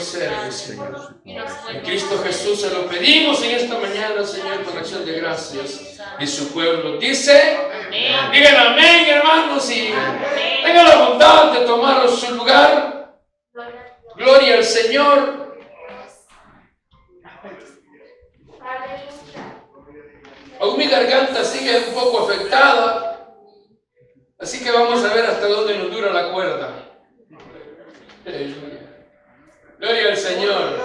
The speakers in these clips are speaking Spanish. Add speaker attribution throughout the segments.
Speaker 1: reconocerle, Señor. En Cristo Jesús se lo pedimos en esta mañana, Señor, con acción de gracias. Y su pueblo dice, amén. Digan amén, hermanos, y tengan la bondad de tomar su lugar. Gloria al Señor. Aún mi garganta sigue un poco afectada, así que vamos a ver hasta dónde nos dura la cuerda. Gloria al Señor.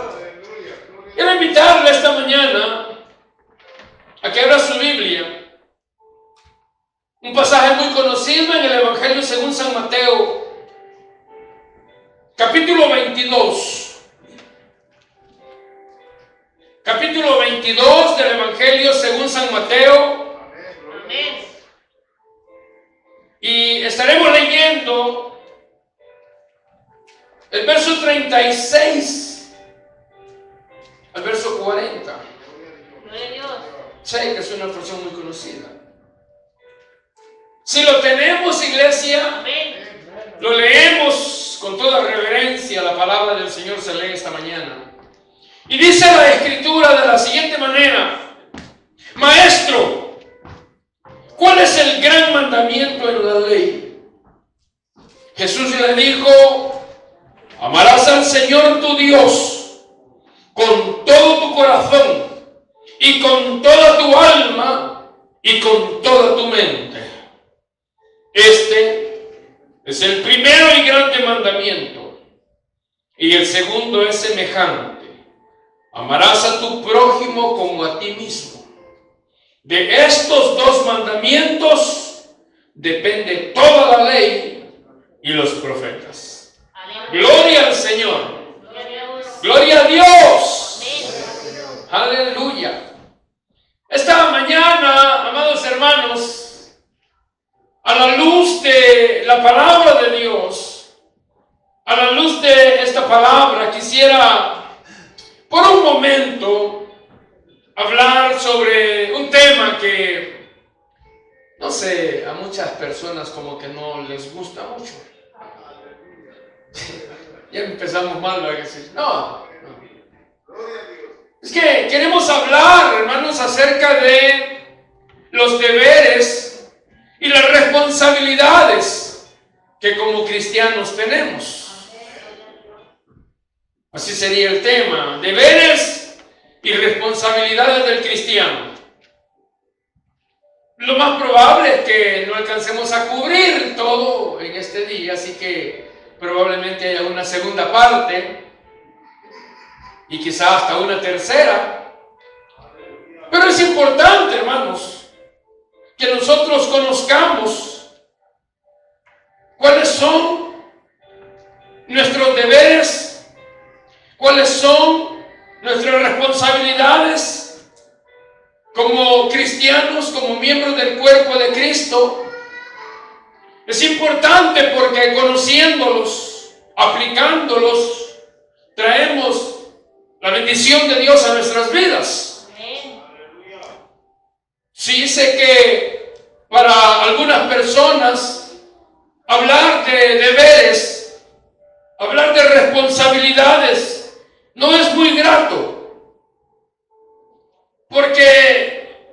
Speaker 1: Quiero invitarle esta mañana a que abra su Biblia. Un pasaje muy conocido en el Evangelio según San Mateo, capítulo 22. Capítulo 22 del Evangelio según San Mateo. Amén. Y estaremos leyendo el verso 36 al verso 40. Sé que es una porción muy conocida. Si lo tenemos, iglesia, lo leemos con toda reverencia. La palabra del Señor se lee esta mañana. Y dice la Escritura de la siguiente manera: Maestro, ¿cuál es el gran mandamiento en la ley? Jesús le dijo: amarás al Señor tu Dios con todo tu corazón y con toda tu alma y con toda tu mente. Este es el primero y grande mandamiento. Y el segundo es semejante: amarás a tu prójimo como a ti mismo. De estos dos mandamientos depende toda la ley y los profetas. Gloria al Señor. Gloria a Dios. Aleluya. Esta mañana, amados hermanos, a la luz de la palabra de Dios, a la luz de esta palabra, quisiera por un momento hablar sobre un tema que, no sé, a muchas personas como que no les gusta mucho. Ya empezamos mal a decir, no. Es que queremos hablar, hermanos, acerca de los deberes y las responsabilidades que como cristianos tenemos. Así sería el tema: deberes y responsabilidades del cristiano. Lo más probable es que no alcancemos a cubrir todo en este día, así que probablemente haya una segunda parte y quizá hasta una tercera. Pero es importante, hermanos, que nosotros conozcamos cuáles son nuestros deberes, cuáles son nuestras responsabilidades como cristianos, como miembros del cuerpo de Cristo. Es importante porque conociéndolos, aplicándolos, traemos la bendición de Dios a nuestras vidas. Sí, sé que para algunas personas hablar de deberes, hablar de responsabilidades, no es muy grato, porque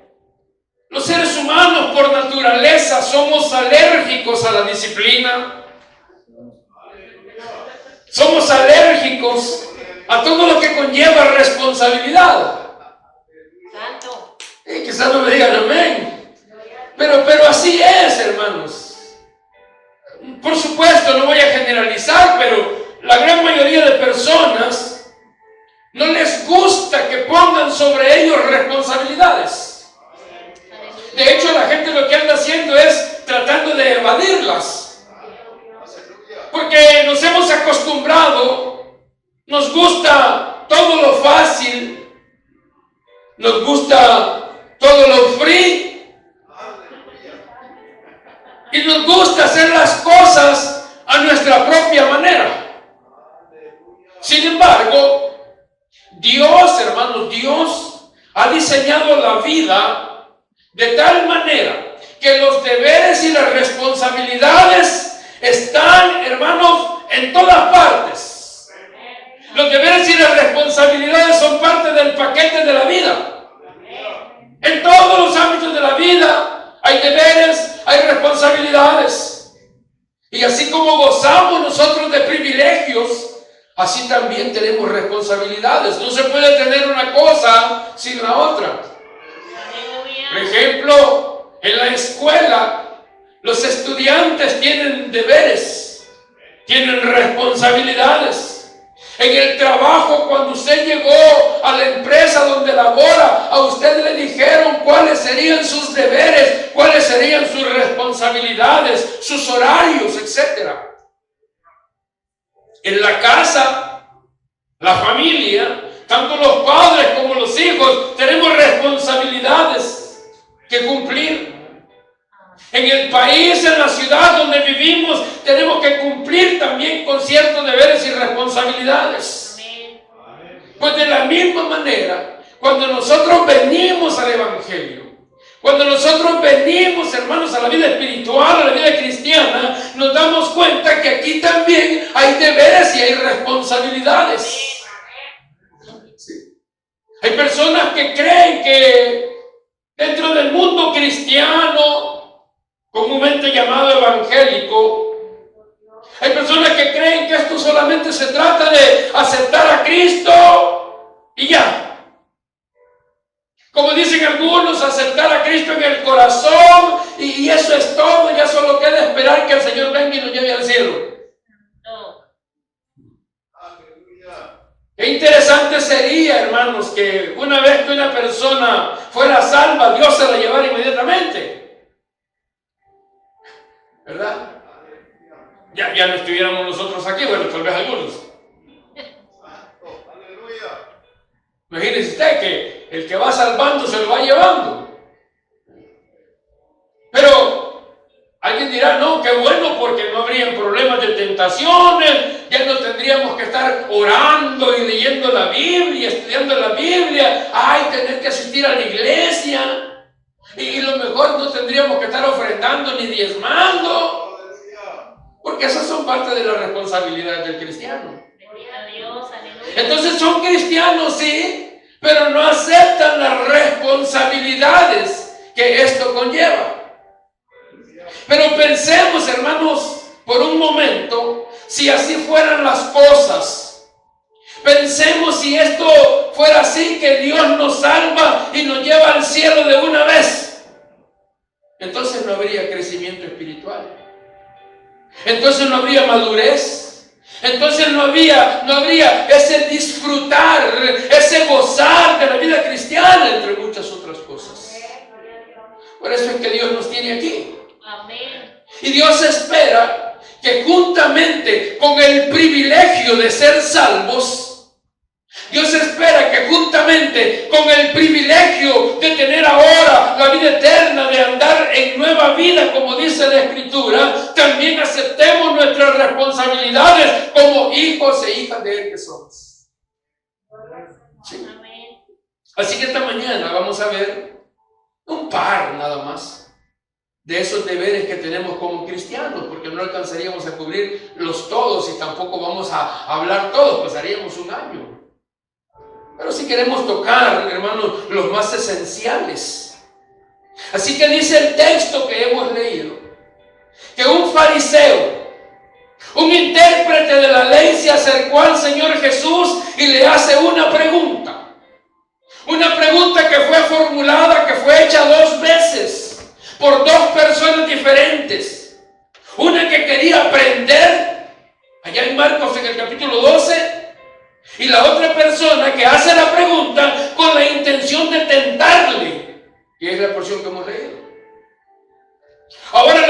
Speaker 1: los seres humanos por naturaleza somos alérgicos a la disciplina, somos alérgicos a todo lo que conlleva responsabilidad. Y quizás no me digan amén, pero así es, hermanos. Por supuesto, no voy a generalizar, pero la gran mayoría de personas no les gusta que pongan sobre ellos responsabilidades. De hecho, la gente lo que anda haciendo es tratando de evadirlas. Porque nos hemos acostumbrado, nos gusta todo lo fácil, nos gusta todo lo free, y nos gusta hacer las cosas a nuestra propia manera. Sin embargo, Dios, hermanos, Dios ha diseñado la vida de tal manera que los deberes y las responsabilidades están, hermanos, en todas partes. Los deberes y las responsabilidades son parte del paquete de la vida. En todos los ámbitos de la vida hay deberes, hay responsabilidades. Y así como gozamos nosotros de privilegios, así también tenemos responsabilidades. No se puede tener una cosa sin la otra. Por ejemplo, en la escuela, los estudiantes tienen deberes, tienen responsabilidades. En el trabajo, cuando usted llegó a la empresa donde labora, a usted le dijeron cuáles serían sus deberes, cuáles serían sus responsabilidades, sus horarios, etc. En la casa, la familia, tanto los padres como los hijos, tenemos responsabilidades que cumplir. En el país, en la ciudad donde vivimos, tenemos que cumplir también con ciertos deberes y responsabilidades. Pues de la misma manera, cuando nosotros venimos al Evangelio, cuando nosotros venimos, hermanos, a la vida espiritual, a la vida cristiana, nos damos cuenta que aquí también hay deberes y hay responsabilidades. Sí. Hay personas que creen que dentro del mundo cristiano, comúnmente llamado evangélico, hay personas que creen que esto solamente se trata de aceptar a Cristo y ya. Como dicen algunos, aceptar a Cristo en el corazón y eso es todo, ya solo queda esperar que el Señor venga y nos lleve al cielo. Qué interesante sería, hermanos, que una vez que una persona fuera salva, Dios se la llevara inmediatamente. ¿Verdad? Ya no estuviéramos nosotros aquí, bueno, tal vez algunos. Imagínese usted que el que va salvando se lo va llevando. Pero alguien dirá, no, qué bueno, porque no habrían problemas de tentaciones, ya no tendríamos que estar orando y leyendo la Biblia, estudiando la Biblia, tener que asistir a la iglesia. Y lo mejor no tendríamos que estar ofrendando ni diezmando, porque esas son parte de las responsabilidades del cristiano. Entonces son cristianos, sí, pero no aceptan las responsabilidades que esto conlleva. Pero pensemos, hermanos, por un momento, si así fueran las cosas. Pensemos si esto fuera así, que Dios nos salva y nos lleva al cielo de una vez. Entonces no habría crecimiento espiritual. Entonces no habría madurez. Entonces no habría ese disfrutar, ese gozar de la vida cristiana, entre muchas otras cosas. Por eso es que Dios nos tiene aquí. Amén. Y Dios espera que juntamente con el privilegio de ser salvos, Dios espera que juntamente con el privilegio de tener ahora la vida eterna, de andar en nueva vida, como dice la Escritura, también aceptemos nuestras responsabilidades como hijos e hijas de Él que somos. ¿Sí? Así que esta mañana vamos a ver un par nada más de esos deberes que tenemos como cristianos, porque no alcanzaríamos a cubrir los todos y tampoco vamos a hablar todos, pasaríamos un año. Pero si queremos tocar, hermanos, los más esenciales. Así que dice el texto que hemos leído, que un fariseo, un intérprete de la ley, se acercó al Señor Jesús y le hace una pregunta. Una pregunta que fue formulada, que fue hecha 2 veces por 2 personas diferentes. Una que quería aprender, allá en Marcos en el capítulo 12, y la otra persona que hace la pregunta con la intención de tentarle, y es la porción que hemos leído. Ahora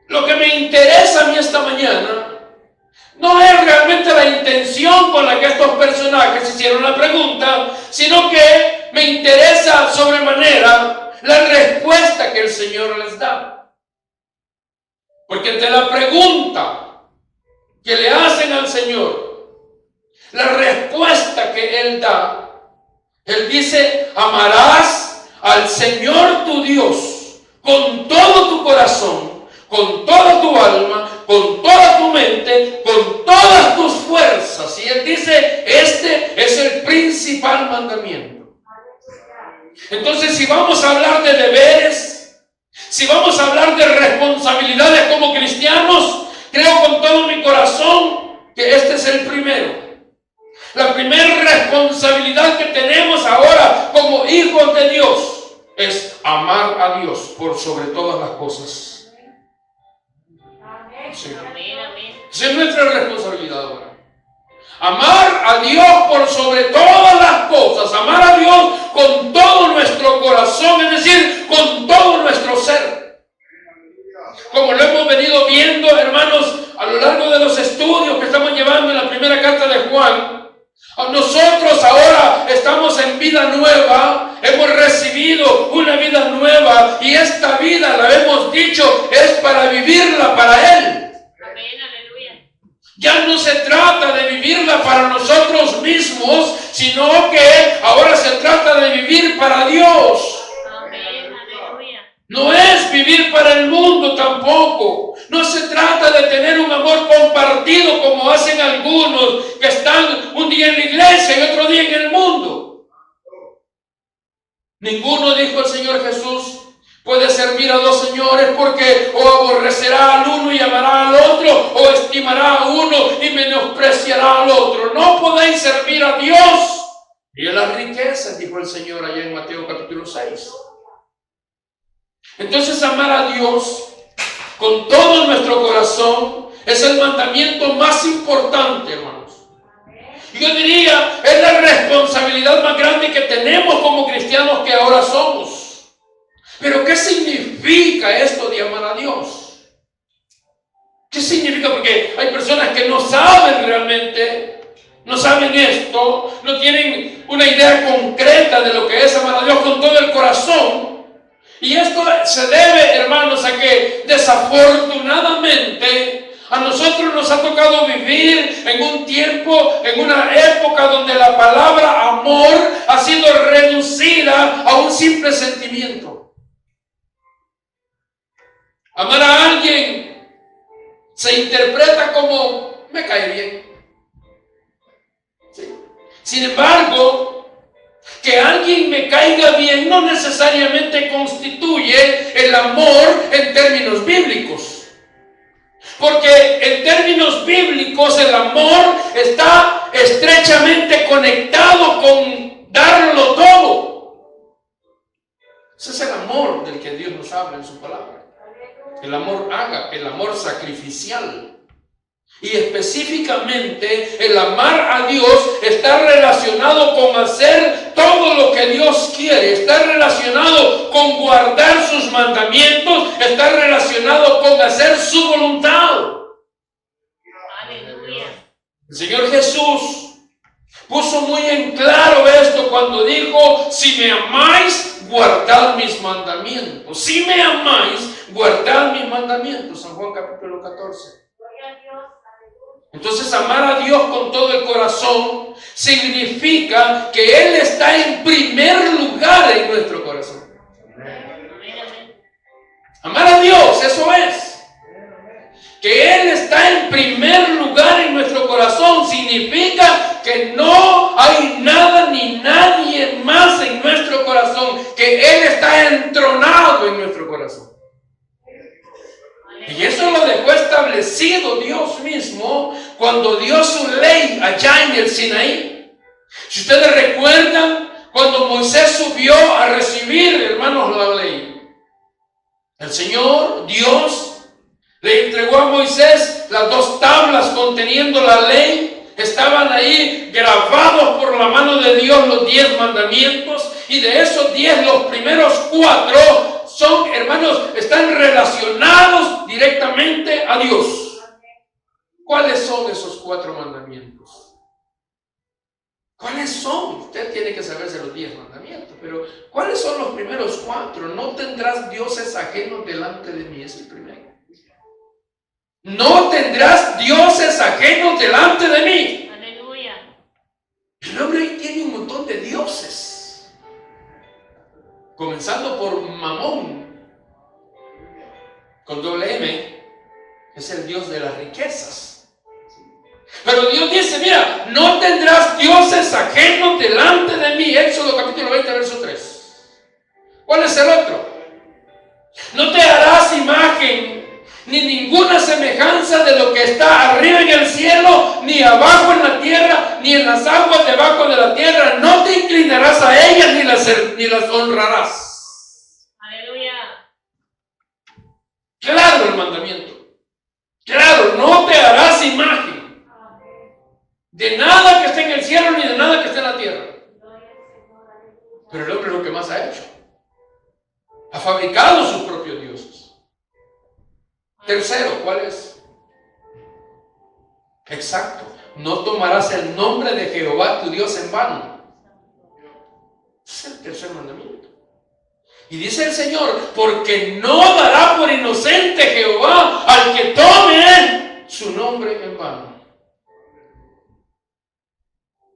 Speaker 1: lo que me interesa a mí esta mañana no es realmente la intención con la que estos personajes hicieron la pregunta, sino que me interesa sobremanera la respuesta que el Señor les da. Porque ante la pregunta que le hacen al Señor, la respuesta que Él da, Él dice: amarás al Señor tu Dios con todo tu corazón, con toda tu alma, con toda tu mente, con todas tus fuerzas. Y principal mandamiento. Entonces, si vamos a hablar de deberes, si vamos a hablar de responsabilidades como cristianos, creo con todo mi corazón que este es el primero. La primera responsabilidad que tenemos ahora como hijos de Dios es amar a Dios por sobre todas las cosas. Sí. Esa es nuestra responsabilidad ahora. Amar a Dios por sobre todas las cosas. Amar a Dios con todo nuestro corazón, es decir, con todo nuestro ser. Como lo hemos venido viendo, hermanos, a lo largo de los estudios que estamos llevando en la primera carta de Juan, nosotros ahora estamos en vida nueva, hemos recibido una vida nueva y esta vida, la hemos dicho, es para vivirla para Él.
Speaker 2: Amén, aleluya.
Speaker 1: Ya no se trata de vivirla para nosotros mismos, sino que ahora se trata de vivir para Dios.
Speaker 2: Amén, aleluya.
Speaker 1: No es vivir para el mundo tampoco. No se trata de tener un amor compartido como hacen algunos que están un día en la iglesia y otro día en el mundo. Ninguno, dijo el Señor Jesús, puede servir a dos señores, porque o aborrecerá al uno y amará al otro, o estimará a uno y menospreciará al otro. No podéis servir a Dios y a las riquezas, dijo el Señor allá en Mateo capítulo 6. Entonces, amar a Dios con todo nuestro corazón es el mandamiento más importante, hermanos. Yo diría, es la responsabilidad más grande que tenemos como cristianos que ahora somos. Pero ¿qué significa esto de amar a Dios? ¿Qué significa? Porque hay personas que no saben realmente, no saben esto, no tienen una idea concreta de lo que es amar a Dios con todo el corazón. Y esto se debe, hermanos, a que desafortunadamente a nosotros nos ha tocado vivir en un tiempo, en una época donde la palabra amor ha sido reducida a un simple sentimiento. Amar a alguien se interpreta como me cae bien. ¿Sí? Sin embargo, que alguien me caiga bien no necesariamente constituye el amor en términos bíblicos. Porque en términos bíblicos el amor está estrechamente conectado con darlo todo. Ese es el amor del que Dios nos habla en su palabra. El amor ágape, el amor sacrificial. Y específicamente el amar a Dios está relacionado con hacer todo lo que Dios quiere, está relacionado con guardar sus mandamientos, está relacionado con hacer su voluntad.
Speaker 2: Aleluya.
Speaker 1: El Señor Jesús puso muy en claro esto cuando dijo: si me amáis, guardad mis mandamientos. Si me amáis, guardad mis mandamientos. San Juan capítulo 14. Entonces, amar a Dios con todo el corazón significa que Él está en primer lugar en nuestro corazón. Amar a Dios, eso es. Que Él está en primer lugar en nuestro corazón significa que no hay nada ni nadie más en nuestro corazón, que Él está entronado en nuestro corazón. Y eso lo dejó establecido Dios mismo cuando dio su ley allá en el Sinaí. Si ustedes recuerdan, cuando Moisés subió a recibir, hermanos, la ley, el Señor, Dios, le entregó a Moisés las 2 tablas conteniendo la ley. Estaban ahí grabados por la mano de Dios los 10 mandamientos, y de esos 10, los primeros 4 son, hermanos, están relacionados directamente a Dios. ¿Cuáles son esos 4 mandamientos? ¿Cuáles son? Usted tiene que saberse los 10 mandamientos, pero ¿cuáles son los primeros 4? No tendrás dioses ajenos delante de mí, es el primero. No tendrás dioses ajenos delante de mí.
Speaker 2: Aleluya.
Speaker 1: El hombre ahí tiene un montón de dioses. Comenzando por Mamón, con doble M, es el dios de las riquezas. Pero Dios dice, mira, no tendrás dioses ajenos delante de mí. Éxodo capítulo 20, verso 3. ¿Cuál es el otro? No te harás imagen ni ninguna semejanza de lo que está arriba en el cielo, ni abajo en la tierra, ni en las aguas debajo de la tierra. No te inclinarás a ellas ni las honrarás.
Speaker 2: Aleluya.
Speaker 1: Claro el mandamiento. Claro, no te harás imagen de nada que esté en el cielo ni de nada que esté en la tierra. Pero el hombre es lo que más ha hecho. Ha fabricado sus propios dioses. Tercero, ¿cuál es? Exacto. No tomarás el nombre de Jehová tu Dios en vano. Ese es el tercer mandamiento. Y dice el Señor, porque no dará por inocente Jehová al que tome su nombre en vano.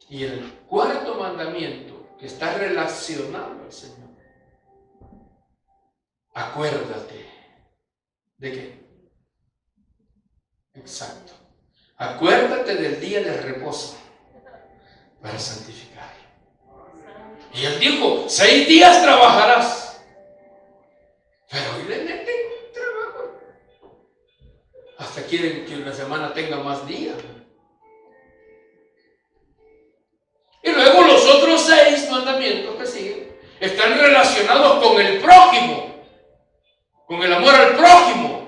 Speaker 1: Y el cuarto mandamiento que está relacionado al Señor. Acuérdate. ¿De qué? Exacto. Acuérdate del día de reposo para santificar. Y él dijo, 6 días trabajarás. Pero hoy le meten trabajo. Hasta quieren que una semana tenga más días. Y luego los otros 6 mandamientos que siguen están relacionados con el prójimo, con el amor al prójimo.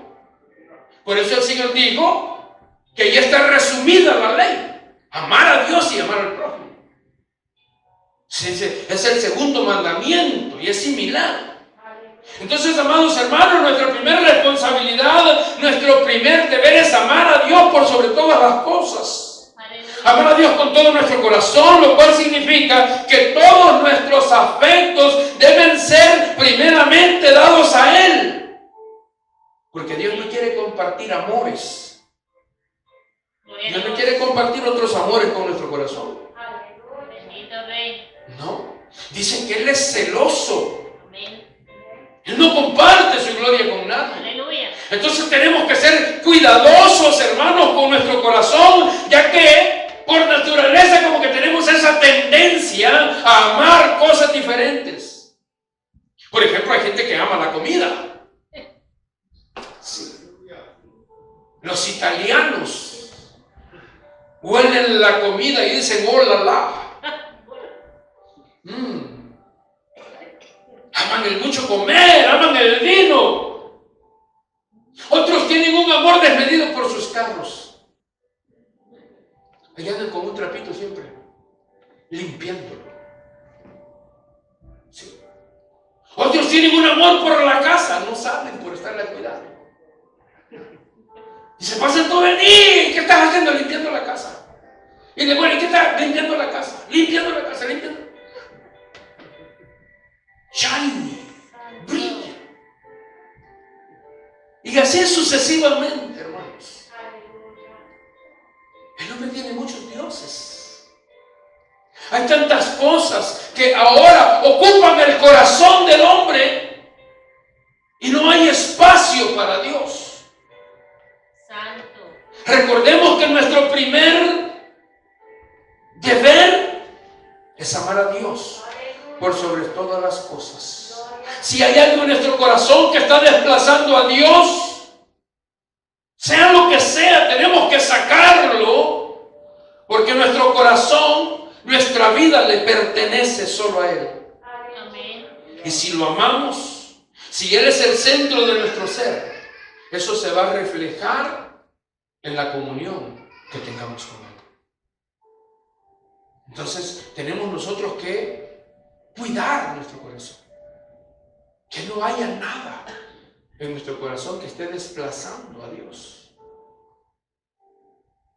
Speaker 1: Por eso el Señor dijo que ya está resumida la ley: amar a Dios y amar al prójimo. Es el segundo mandamiento y es similar. Entonces, amados hermanos, nuestra primera responsabilidad, nuestro primer deber es amar a Dios por sobre todas las cosas. Amar a Dios con todo nuestro corazón, lo cual significa que todos nuestros afectos deben ser primeramente dados a Él. Porque Dios no quiere compartir amores. Dios no quiere compartir otros amores con nuestro corazón.
Speaker 2: Bendito Rey.
Speaker 1: No. Dice que Él es celoso.
Speaker 2: Amén.
Speaker 1: Él no comparte su gloria con nadie.
Speaker 2: Aleluya.
Speaker 1: Entonces tenemos que ser cuidadosos, hermanos, con nuestro corazón, ya que por naturaleza como que tenemos esa tendencia a amar cosas diferentes. Por ejemplo, hay gente que ama la comida. Sí. Los italianos huelen la comida y dicen hola la. Aman el mucho comer, aman el vino. Otros tienen un amor desmedido por sus carros. Allá andan con un trapito siempre, limpiándolo. Sí. Otros tienen un amor por la casa, no saben por estarla cuidando. Y se pasan todo el día. ¿Qué estás haciendo? Limpiando la casa. Y de bueno, ¿y qué estás? Limpiando la casa, limpiando la casa, limpiando. Shiny, brilla. Y así sucesivamente, hermanos. El hombre tiene muchos dioses. Hay tantas cosas que ahora ocupan el corazón del hombre y no hay espacio para Dios.
Speaker 2: Santo.
Speaker 1: Recordemos que nuestro primer deber es amar a Dios por sobre todas las cosas. Si hay algo en nuestro corazón que está desplazando a Dios, sea lo que sea, tenemos que sacarlo, porque nuestro corazón, nuestra vida le pertenece solo a Él.
Speaker 2: Amén.
Speaker 1: Y si lo amamos, si Él es el centro de nuestro ser, eso se va a reflejar en la comunión que tengamos con Él. Entonces tenemos nosotros que cuidar nuestro corazón, que no haya nada en nuestro corazón que esté desplazando a Dios.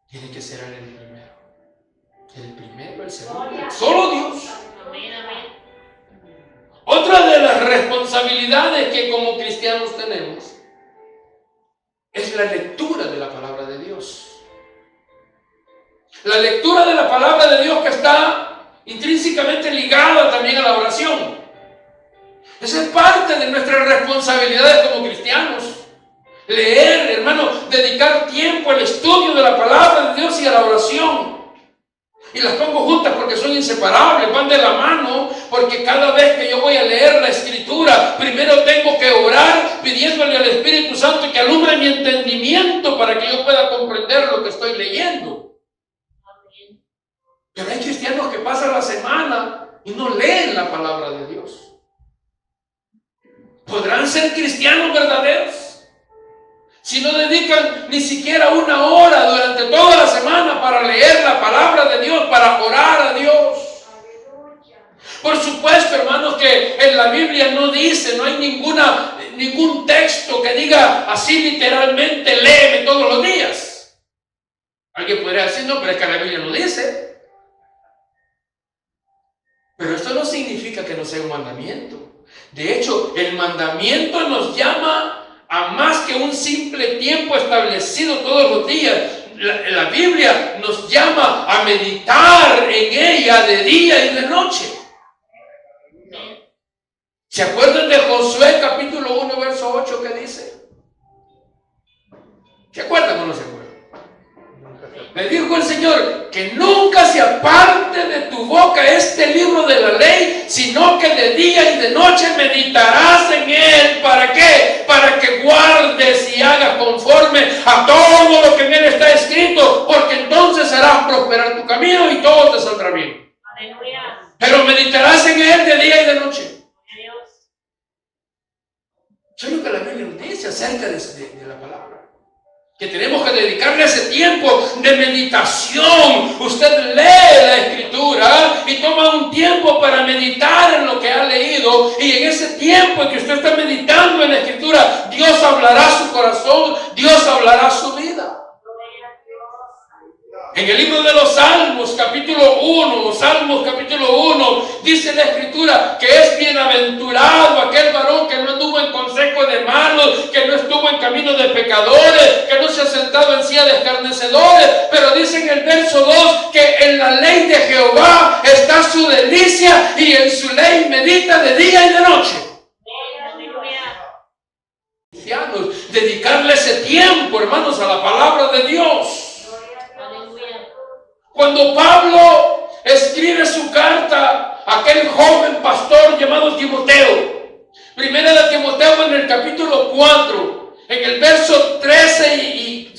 Speaker 1: Tiene que ser Él el primero, el segundo, solo Dios.
Speaker 2: Amén, amén.
Speaker 1: Otra de las responsabilidades que como cristianos tenemos es la lectura de la palabra de Dios. La lectura de la palabra de Dios que está intrínsecamente ligada también a la oración. Esa es parte de nuestras responsabilidades como cristianos. Leer, hermano, dedicar tiempo al estudio de la palabra de Dios y a la oración. Y las pongo juntas porque son inseparables, van de la mano, porque cada vez que yo voy a leer la Escritura, primero tengo que orar pidiéndole al Espíritu Santo que alumbre mi entendimiento para que yo pueda comprender lo que estoy leyendo. Pero hay cristianos que pasan la semana y no leen la palabra de Dios. ¿Podrán ser cristianos verdaderos si no dedican ni siquiera una hora durante toda la semana para leer la palabra de Dios, para orar a Dios? Por supuesto, hermanos, que en la Biblia no dice, no hay ningún texto que diga así literalmente, léeme todos los días. Alguien podría decir, no, pero es que la Biblia no dice. Pero esto no significa que no sea un mandamiento. De hecho, el mandamiento nos llama a más que un simple tiempo establecido todos los días. La Biblia nos llama a meditar en ella de día y de noche. ¿Se acuerdan de Josué capítulo 1 verso 8 que dice? ¿Se acuerdan o no se acuerdan? Me dijo el Señor que nunca se aparte de tu boca este libro de la ley, sino que de día y de noche meditarás en él. ¿Para qué? Para que guardes y hagas conforme a todo lo que en él está escrito, porque entonces harás prosperar tu camino y todo te saldrá bien.
Speaker 2: Aleluya.
Speaker 1: Pero meditarás en él de día y de noche. Eso es lo que la Biblia nos dice acerca de la palabra. Que tenemos que dedicarle ese tiempo de meditación. Usted lee la Escritura y toma un tiempo para meditar en lo que ha leído. Y en ese tiempo en que usted está meditando en la Escritura, Dios hablará a su corazón, Dios hablará a su vida. En el libro de los Salmos, capítulo 1, dice la Escritura que es bienaventurado aquel varón que no anduvo en consejo de malos, que no estuvo en camino de pecadores, que no se ha sentado en silla de escarnecedores, pero dice en el verso 2 que en la ley de Jehová está su delicia y en su ley medita de día y de noche. Cristianos, dedicarle ese tiempo, hermanos, a la palabra de Dios. Cuando Pablo escribe su carta a aquel joven pastor llamado Timoteo, primera de Timoteo en el capítulo 4, en el verso 13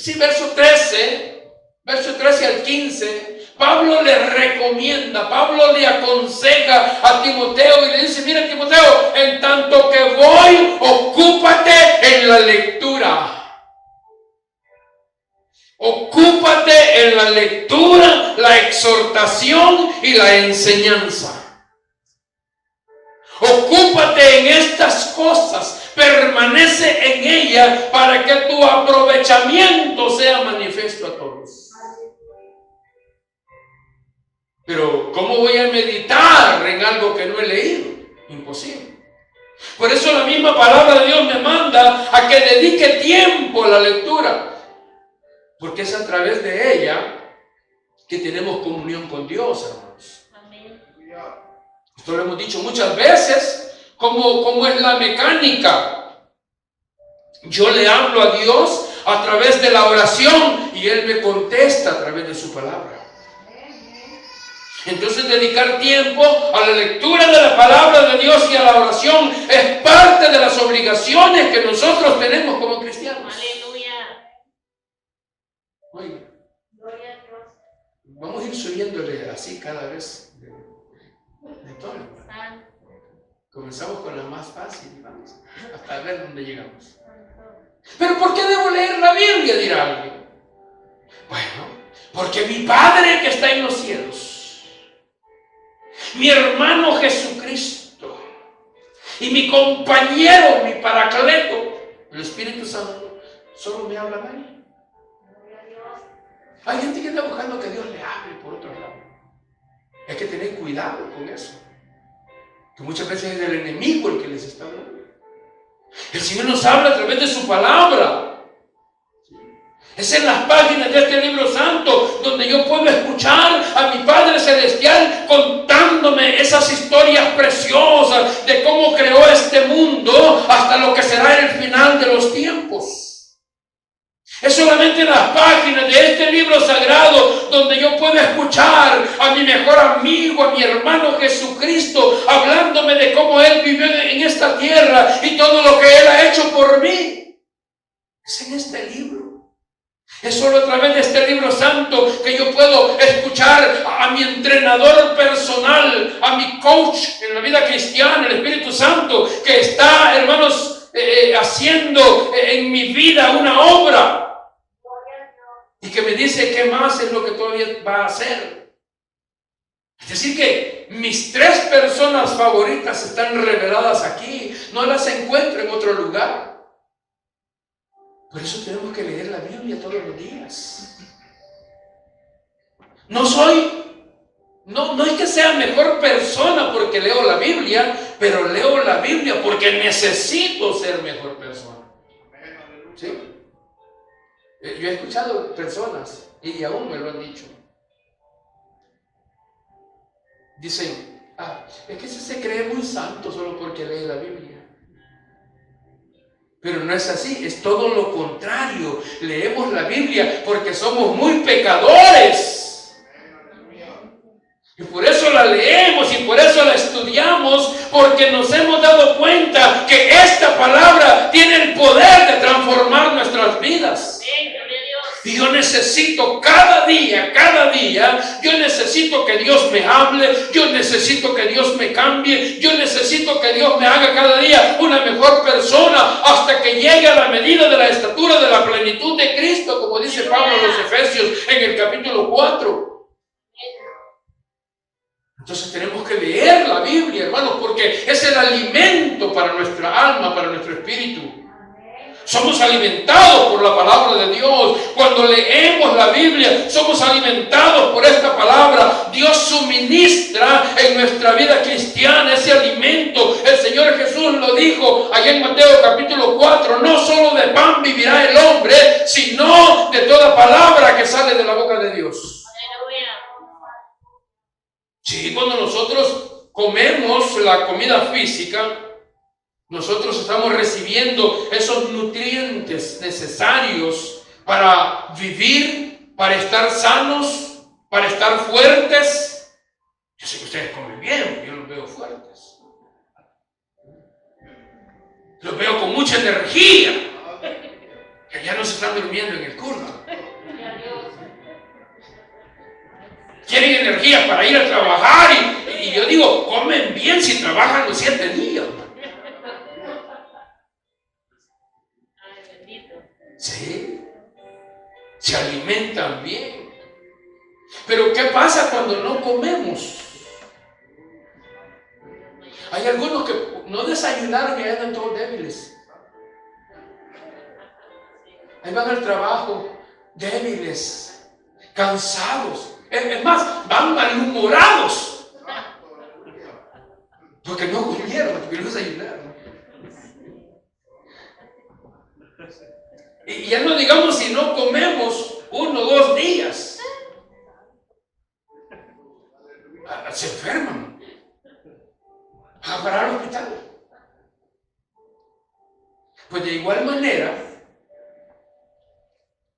Speaker 1: verso 13 al 15, Pablo le recomienda, Pablo le aconseja a Timoteo y le dice, mira Timoteo, en tanto que voy, ocúpate en la lectura. Ocúpate en la lectura, la exhortación y la enseñanza. Ocúpate en estas cosas, permanece en ellas para que tu aprovechamiento sea manifiesto a todos. Pero ¿cómo voy a meditar en algo que no he leído? Imposible. Por eso la misma palabra de Dios me manda a que dedique tiempo a la lectura. Porque es a través de ella que tenemos comunión con Dios, hermanos. Amén. Esto lo hemos dicho muchas veces, como es la mecánica. Yo le hablo a Dios a través de la oración y Él me contesta a través de su palabra. Entonces dedicar tiempo a la lectura de la palabra de Dios y a la oración es parte de las obligaciones que nosotros tenemos como cristianos. Oiga, vamos a ir subiéndole así cada vez de tono. Comenzamos con la más fácil, vamos hasta ver dónde llegamos. ¿Pero por qué debo leer la Biblia?, dirá alguien. Bueno, porque mi Padre que está en los cielos, mi hermano Jesucristo y mi compañero, mi paracleto, el Espíritu Santo, solo me hablan a mí. Hay gente que está buscando que Dios le hable por otro lado. Hay que tener cuidado con eso. Que muchas veces es el enemigo el que les está hablando. El Señor nos habla a través de su palabra. Es en las páginas de este libro santo donde yo puedo escuchar a mi Padre Celestial contándome esas historias preciosas de cómo creó este mundo hasta lo que será el final de los tiempos. Es solamente en las páginas de este libro sagrado donde yo puedo escuchar a mi mejor amigo, a mi hermano Jesucristo, hablándome de cómo Él vivió en esta tierra y todo lo que Él ha hecho por mí. Es en este libro. Es solo a través de este libro santo que yo puedo escuchar a mi entrenador personal, a mi coach en la vida cristiana, el Espíritu Santo, que está, hermanos, haciendo en mi vida una obra. Y que me dice qué más es lo que todavía va a hacer. Es decir que mis 3 personas favoritas están reveladas aquí. No las encuentro en otro lugar. Por eso tenemos que leer la Biblia todos los días. No es que sea mejor persona porque leo la Biblia, pero leo la Biblia porque necesito ser mejor persona. ¿Sí? Yo he escuchado personas, y aún me lo han dicho. Dicen, es que ese se cree muy santo solo porque lee la Biblia. Pero no es así, es todo lo contrario. Leemos la Biblia porque somos muy pecadores. Y por eso la leemos y por eso la estudiamos, porque nos hemos dado cuenta que esta palabra tiene el poder de transformar nuestras vidas. Y yo necesito cada día, yo necesito que Dios me hable, yo necesito que Dios me cambie, yo necesito que Dios me haga cada día una mejor persona hasta que llegue a la medida de la estatura de la plenitud de Cristo, como dice Pablo en los Efesios en el capítulo 4. Entonces tenemos que leer la Biblia, hermanos, porque es el alimento para nuestra alma, para nuestro espíritu. Somos alimentados por la palabra de Dios. Cuando leemos la Biblia, somos alimentados por esta palabra. Dios suministra en nuestra vida cristiana ese alimento. El Señor Jesús lo dijo allá en Mateo capítulo 4. No solo de pan vivirá el hombre, sino de toda palabra que sale de la boca de Dios. Sí, cuando nosotros comemos la comida física, nosotros estamos recibiendo esos nutrientes necesarios para vivir, para estar sanos, para estar fuertes. Yo sé que ustedes comen bien, yo los veo fuertes. Los veo con mucha energía. Que ya no se están durmiendo en el culto. Quieren energía para ir a trabajar y yo digo, comen bien si trabajan los 7 días. Sí, se alimentan bien. Pero ¿qué pasa cuando no comemos? Hay algunos que no desayunaron y andan todos débiles. Ahí van al trabajo débiles, cansados. Es más, van malhumorados. Porque no comieron, porque no desayunaron. Y ya no digamos si no comemos 1 o 2 días. Se enferman. Van a parar al hospital. Pues de igual manera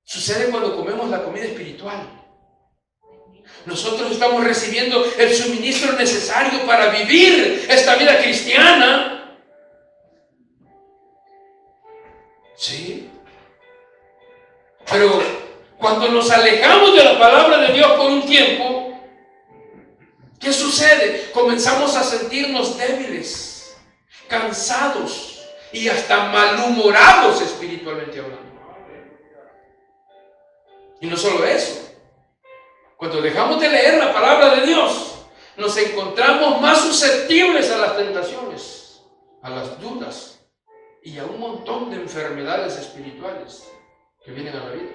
Speaker 1: sucede cuando comemos la comida espiritual. Nosotros estamos recibiendo el suministro necesario para vivir esta vida cristiana. Sí. Pero cuando nos alejamos de la palabra de Dios por un tiempo, ¿qué sucede? Comenzamos a sentirnos débiles, cansados y hasta malhumorados espiritualmente hablando. Y no solo eso. Cuando dejamos de leer la palabra de Dios, nos encontramos más susceptibles a las tentaciones, a las dudas y a un montón de enfermedades espirituales que vienen a la vida.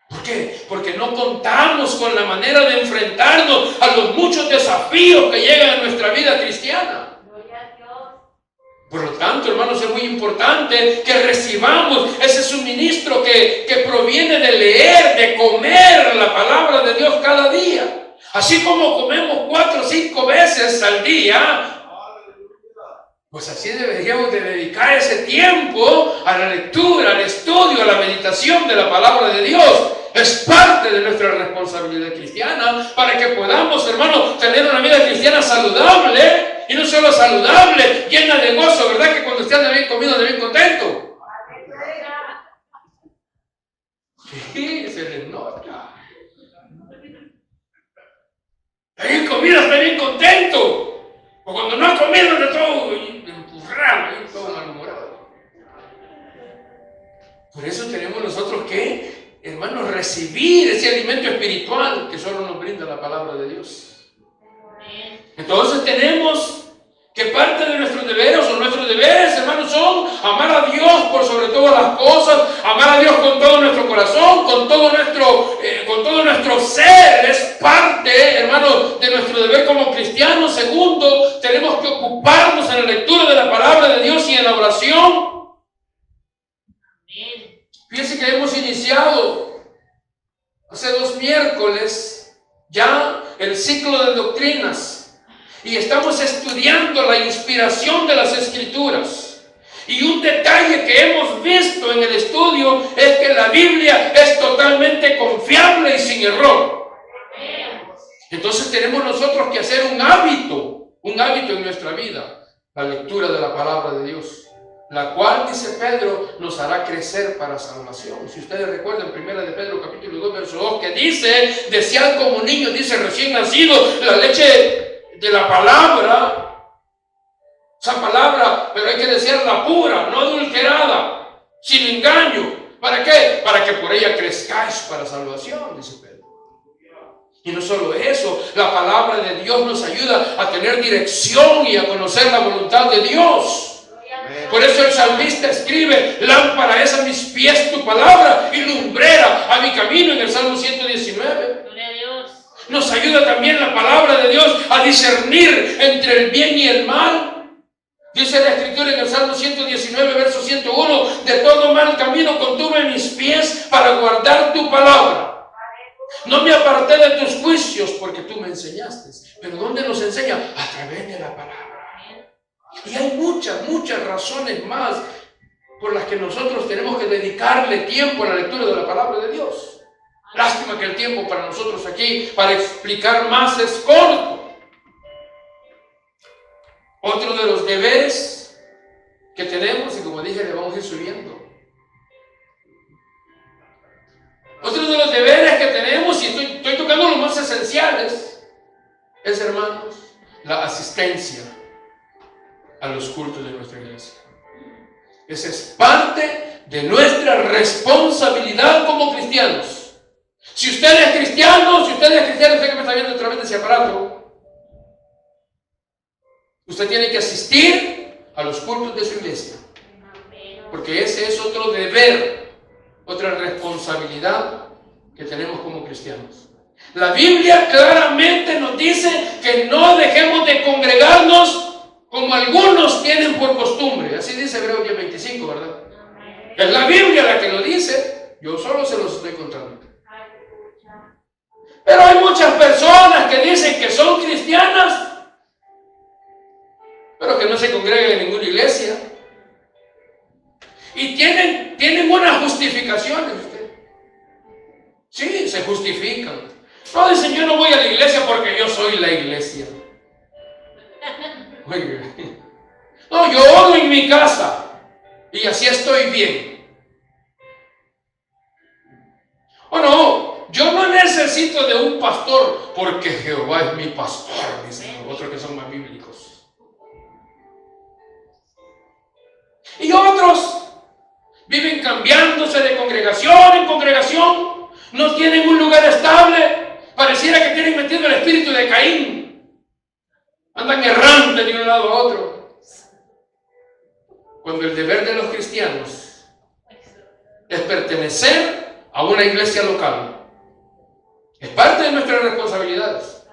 Speaker 1: ¿Por qué? Porque no contamos con la manera de enfrentarnos a los muchos desafíos que llegan a nuestra vida cristiana. Por lo tanto, hermanos, es muy importante que recibamos ese suministro que proviene de leer, de comer la palabra de Dios cada día. Así como comemos 4 o 5 veces al día, Pues así deberíamos de dedicar ese tiempo a la lectura, al estudio, a la meditación de la palabra de Dios. Es parte de nuestra responsabilidad cristiana para que podamos, hermanos, tener una vida cristiana saludable, y no solo saludable, llena de gozo, ¿verdad? Que cuando usted anda bien comido, anda bien contento. Sí, se le nota. Está bien comido, está bien contento. O cuando no ha comido, está todo empurrado, todo malhumorado. Por eso tenemos nosotros que, hermanos, recibir ese alimento espiritual que solo nos brinda la palabra de Dios. Entonces tenemos que parte de nuestros deberes, hermanos, son amar a Dios por sobre todas las cosas, amar a Dios con todo nuestro corazón, con todo nuestro ser. Es parte, hermanos, de nuestro deber como cristianos. Segundo, tenemos que ocuparnos en la lectura de la palabra de Dios y en la oración. Fíjense que hemos iniciado hace 2 miércoles ya el ciclo de doctrinas. Y estamos estudiando la inspiración de las Escrituras. Y un detalle que hemos visto en el estudio es que la Biblia es totalmente confiable y sin error. Entonces tenemos nosotros que hacer un hábito en nuestra vida, la lectura de la palabra de Dios, la cual, dice Pedro, nos hará crecer para salvación. Si ustedes recuerdan, 1 de Pedro capítulo 2, verso 2, que dice, desead como niños, dice, recién nacido, la leche de la palabra, esa palabra, pero hay que desearla pura, no adulterada, sin engaño. ¿Para qué? Para que por ella crezcáis para salvación, dice Pedro. Y no solo eso, la palabra de Dios nos ayuda a tener dirección y a conocer la voluntad de Dios. Por eso el salmista escribe, lámpara es a mis pies tu palabra y lumbrera a mi camino, en el Salmo 119. Nos ayuda también la palabra de Dios a discernir entre el bien y el mal. Dice la Escritura en el Salmo 119, verso 101, de todo mal camino contuve mis pies para guardar tu palabra. No me aparté de tus juicios porque tú me enseñaste. Pero ¿dónde nos enseña? A través de la palabra. Y hay muchas razones más por las que nosotros tenemos que dedicarle tiempo a la lectura de la palabra de Dios. Lástima que el tiempo para nosotros aquí, para explicar más, es corto. Otro de los deberes que tenemos, y como dije, le vamos a ir subiendo. Otro de los deberes que tenemos, y estoy tocando los más esenciales, es, hermanos, la asistencia a los cultos de nuestra iglesia. Esa es parte de nuestra responsabilidad como cristianos. Si usted es cristiano, usted que me está viendo a través de ese aparato, usted tiene que asistir a los cultos de su iglesia. Porque ese es otro deber, otra responsabilidad que tenemos como cristianos. La Biblia claramente nos dice que no dejemos de congregarnos como algunos tienen por costumbre. Así dice Hebreos 10:25, ¿verdad? Es la Biblia la que lo dice, yo solo se los estoy contando. Pero hay muchas personas que dicen que son cristianas, pero que no se congregan en ninguna iglesia. Y tienen unas justificaciones. Sí, se justifican. No dicen, yo no voy a la iglesia porque yo soy la iglesia. Oiga. No, yo oro en mi casa y así estoy bien. ¿O no? Yo no necesito de un pastor porque Jehová es mi pastor, dicen los otros que son más bíblicos. Y otros viven cambiándose de congregación en congregación, no tienen un lugar estable, pareciera que tienen metido el espíritu de Caín, andan errantes de un lado a otro. Cuando el deber de los cristianos es pertenecer a una iglesia local. Es parte de nuestras responsabilidades.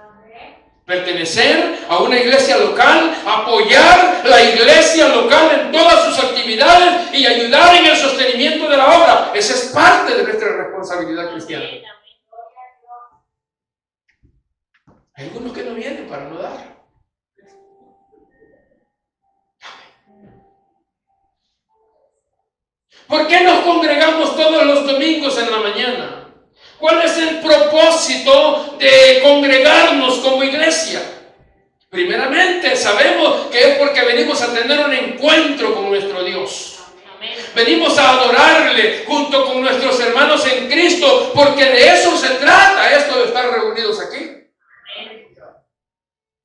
Speaker 1: Pertenecer a una iglesia local, apoyar la iglesia local en todas sus actividades y ayudar en el sostenimiento de la obra. Esa es parte de nuestra responsabilidad cristiana. Hay algunos que no vienen para no dar. ¿Por qué nos congregamos todos los domingos en la mañana? ¿Cuál es el propósito de congregarnos como iglesia? Primeramente, sabemos que es porque venimos a tener un encuentro con nuestro Dios. Venimos a adorarle junto con nuestros hermanos en Cristo, porque de eso se trata esto de estar reunidos aquí.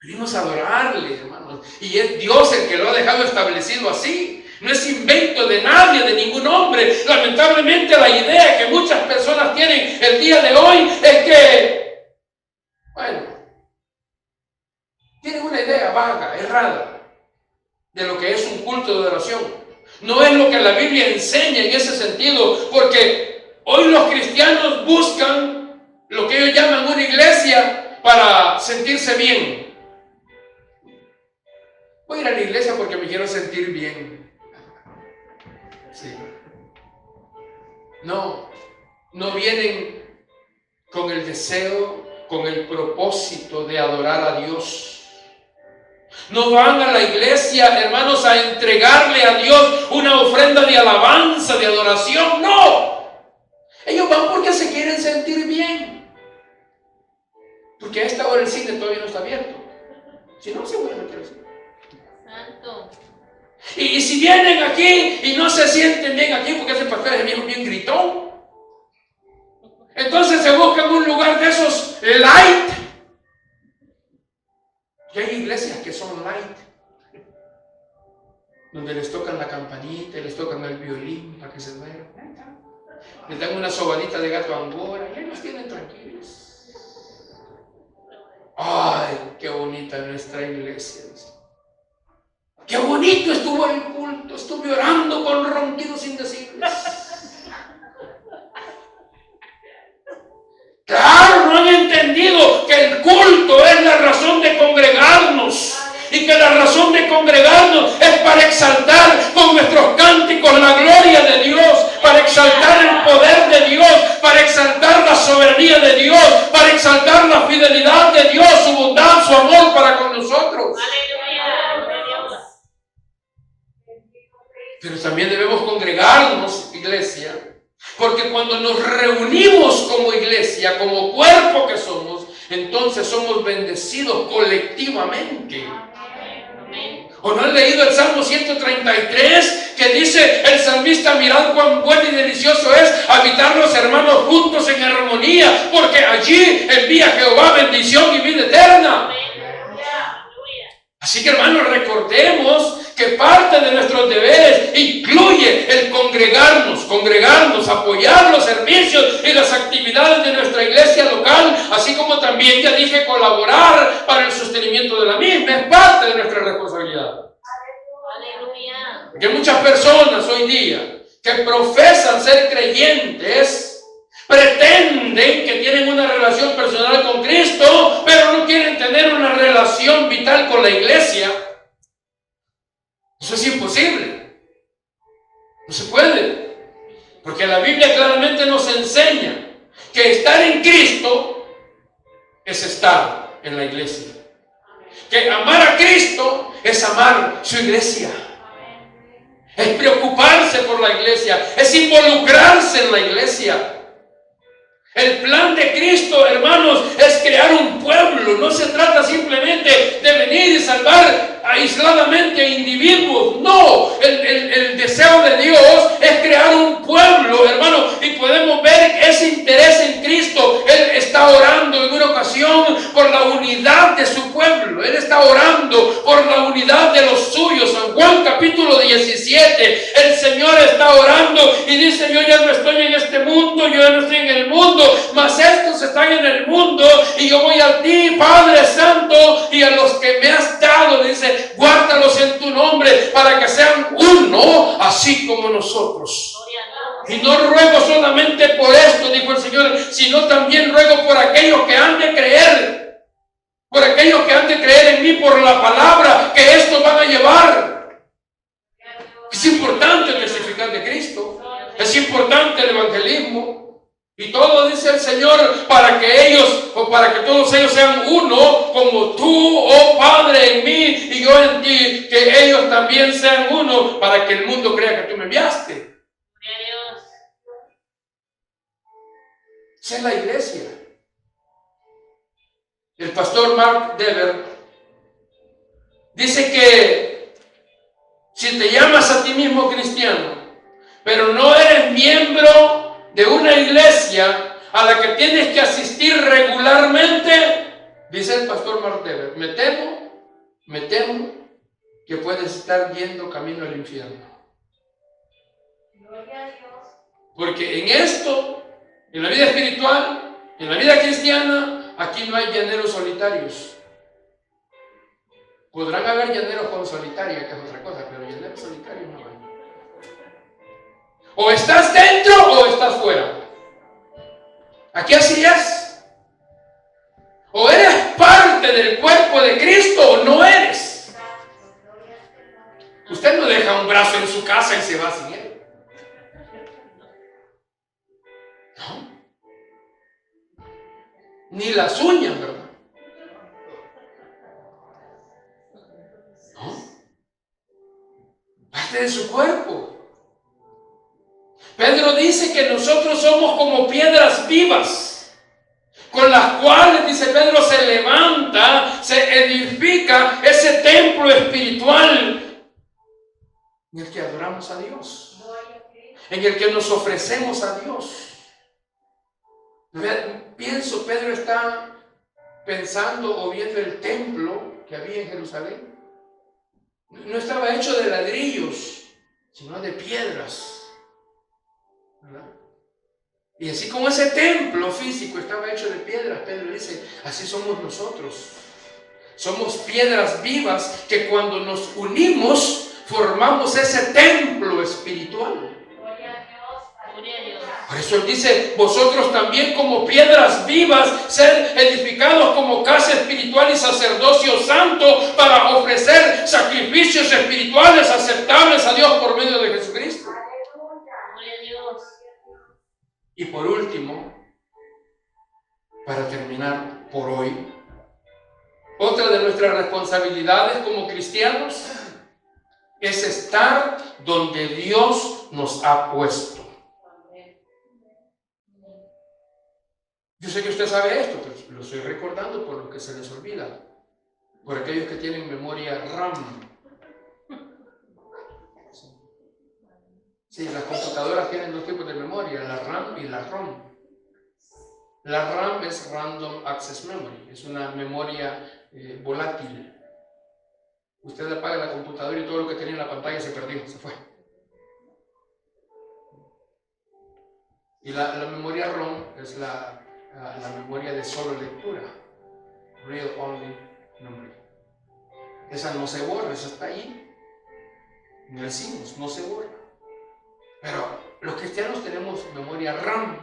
Speaker 1: Venimos a adorarle, hermanos, y es Dios el que lo ha dejado establecido así. No es invento de nadie, de ningún hombre. Lamentablemente la idea que muchas personas tienen el día de hoy es que, bueno, tienen una idea vaga, errada, de lo que es un culto de adoración. No es lo que la Biblia enseña en ese sentido, porque hoy los cristianos buscan lo que ellos llaman una iglesia para sentirse bien. Voy a ir a la iglesia porque me quiero sentir bien. Sí. No vienen con el deseo, con el propósito de adorar a Dios. No van a la iglesia, hermanos, a entregarle a Dios una ofrenda de alabanza, de adoración. No. Ellos van porque se quieren sentir bien. Porque a esta hora el cine todavía no está abierto. Si no, se van a meter al cine.
Speaker 2: Santo.
Speaker 1: Y si vienen aquí y no se sienten bien aquí porque ese pastor es bien gritón, entonces se buscan un lugar de esos light. Y hay iglesias que son light, donde les tocan la campanita y les tocan el violín para que se duerman. Les dan una sobadita de gato angora y ahí los tienen tranquilos. Ay, qué bonita nuestra iglesia. Qué bonito estuvo el culto, estuve orando con ronquidos indecibles. Claro, no han entendido que el culto es la razón de congregarnos. Y que la razón de congregarnos es para exaltar con nuestros cánticos la gloria de Dios, para exaltar el poder de Dios, para exaltar la soberanía de Dios, para exaltar la fidelidad de Dios, su bondad, su amor para con nosotros. Pero también debemos congregarnos, iglesia, porque cuando nos reunimos como iglesia, como cuerpo que somos, entonces somos bendecidos colectivamente. ¿O no han leído el Salmo 133 que dice el salmista: mirad cuán bueno y delicioso es habitar los hermanos juntos en armonía, porque allí envía Jehová bendición y vida eterna? Así que, hermanos, recordemos que parte de nuestros deberes incluye el congregarnos, apoyar los servicios y las actividades de nuestra iglesia local, así como también, ya dije, colaborar para el sostenimiento de la misma. Es parte de nuestra responsabilidad. Porque hay muchas personas hoy día que profesan ser creyentes, pretenden que tienen una relación personal con Cristo, pero no quieren tener una relación vital con la iglesia. Eso es imposible. No se puede. Porque la Biblia claramente nos enseña que estar en Cristo es estar en la iglesia. Que amar a Cristo es amar su iglesia. Es preocuparse por la iglesia. Es involucrarse en la iglesia. El plan de Cristo, hermanos, es crear un pueblo. No se trata simplemente de venir y salvar aisladamente a individuos. No, el deseo de Dios es crear un pueblo, hermanos, y podemos ver ese interés en Cristo. Él está orando en una ocasión por la unidad de su pueblo. Él está orando por la unidad de los suyos. En Juan capítulo 17, el Señor está orando y dice: yo ya no estoy en este mundo, yo ya no estoy en el mundo, mas estos están en el mundo, y yo voy a ti, Padre Santo, y a los que me has dado, dice, guárdalos en tu nombre, para que sean uno, así como nosotros. Y no ruego solamente por esto, dijo el Señor, sino también ruego por aquellos que han de creer, por aquellos que han de creer en mí por la palabra que estos van a llevar. Es importante testificar de Cristo, es importante el evangelismo. Y todo, dice el Señor, para que ellos, o para que todos ellos sean uno, como tú, oh Padre, en mí y yo en ti, que ellos también sean uno, para que el mundo crea que tú me enviaste. Esa es la iglesia. El pastor Mark Dever dice que si te llamas a ti mismo cristiano, pero no eres miembro de una iglesia a la que tienes que asistir regularmente, dice el pastor Mark Dever, me temo que puedes estar yendo camino al infierno.
Speaker 2: Gloria a Dios.
Speaker 1: Porque en esto, en la vida espiritual, en la vida cristiana, aquí no hay llaneros solitarios. Podrán haber llaneros con solitaria, que es otra cosa, pero llaneros solitarios no hay. O estás dentro o estás fuera. Aquí así es. O eres parte del cuerpo de Cristo o no eres. Usted no deja un brazo en su casa y se va sin él. No. Ni las uñas, ¿verdad? No. Parte de su cuerpo. Pedro dice que nosotros somos como piedras vivas, con las cuales, dice Pedro, se levanta, se edifica ese templo espiritual en el que adoramos a Dios, en el que nos ofrecemos a Dios. Pienso, Pedro está pensando o viendo el templo que había en Jerusalén. No estaba hecho de ladrillos, sino de piedras, ¿verdad? Y así como ese templo físico estaba hecho de piedras, Pedro dice, así somos nosotros. Somos piedras vivas que cuando nos unimos formamos ese templo espiritual.
Speaker 2: Gloria a Dios. Gloria a Dios.
Speaker 1: Por eso él dice, vosotros también como piedras vivas, ser edificados como casa espiritual y sacerdocio santo para ofrecer sacrificios espirituales aceptables a Dios por medio de Jesucristo.
Speaker 2: Gloria a Dios.
Speaker 1: Y por último, para terminar por hoy, otra de nuestras responsabilidades como cristianos es estar donde Dios nos ha puesto. Yo sé que usted sabe esto, pero lo estoy recordando por lo que se les olvida, por aquellos que tienen memoria RAM. Sí, las computadoras tienen dos tipos de memoria, la RAM y la ROM. La RAM es Random Access Memory, es una memoria volátil. Usted apaga la computadora y todo lo que tenía en la pantalla se perdió, se fue. Y la memoria ROM es la memoria de solo lectura, Read Only Memory. Esa no se borra, esa está ahí. No decimos, no se borra. Pero los cristianos tenemos memoria RAM.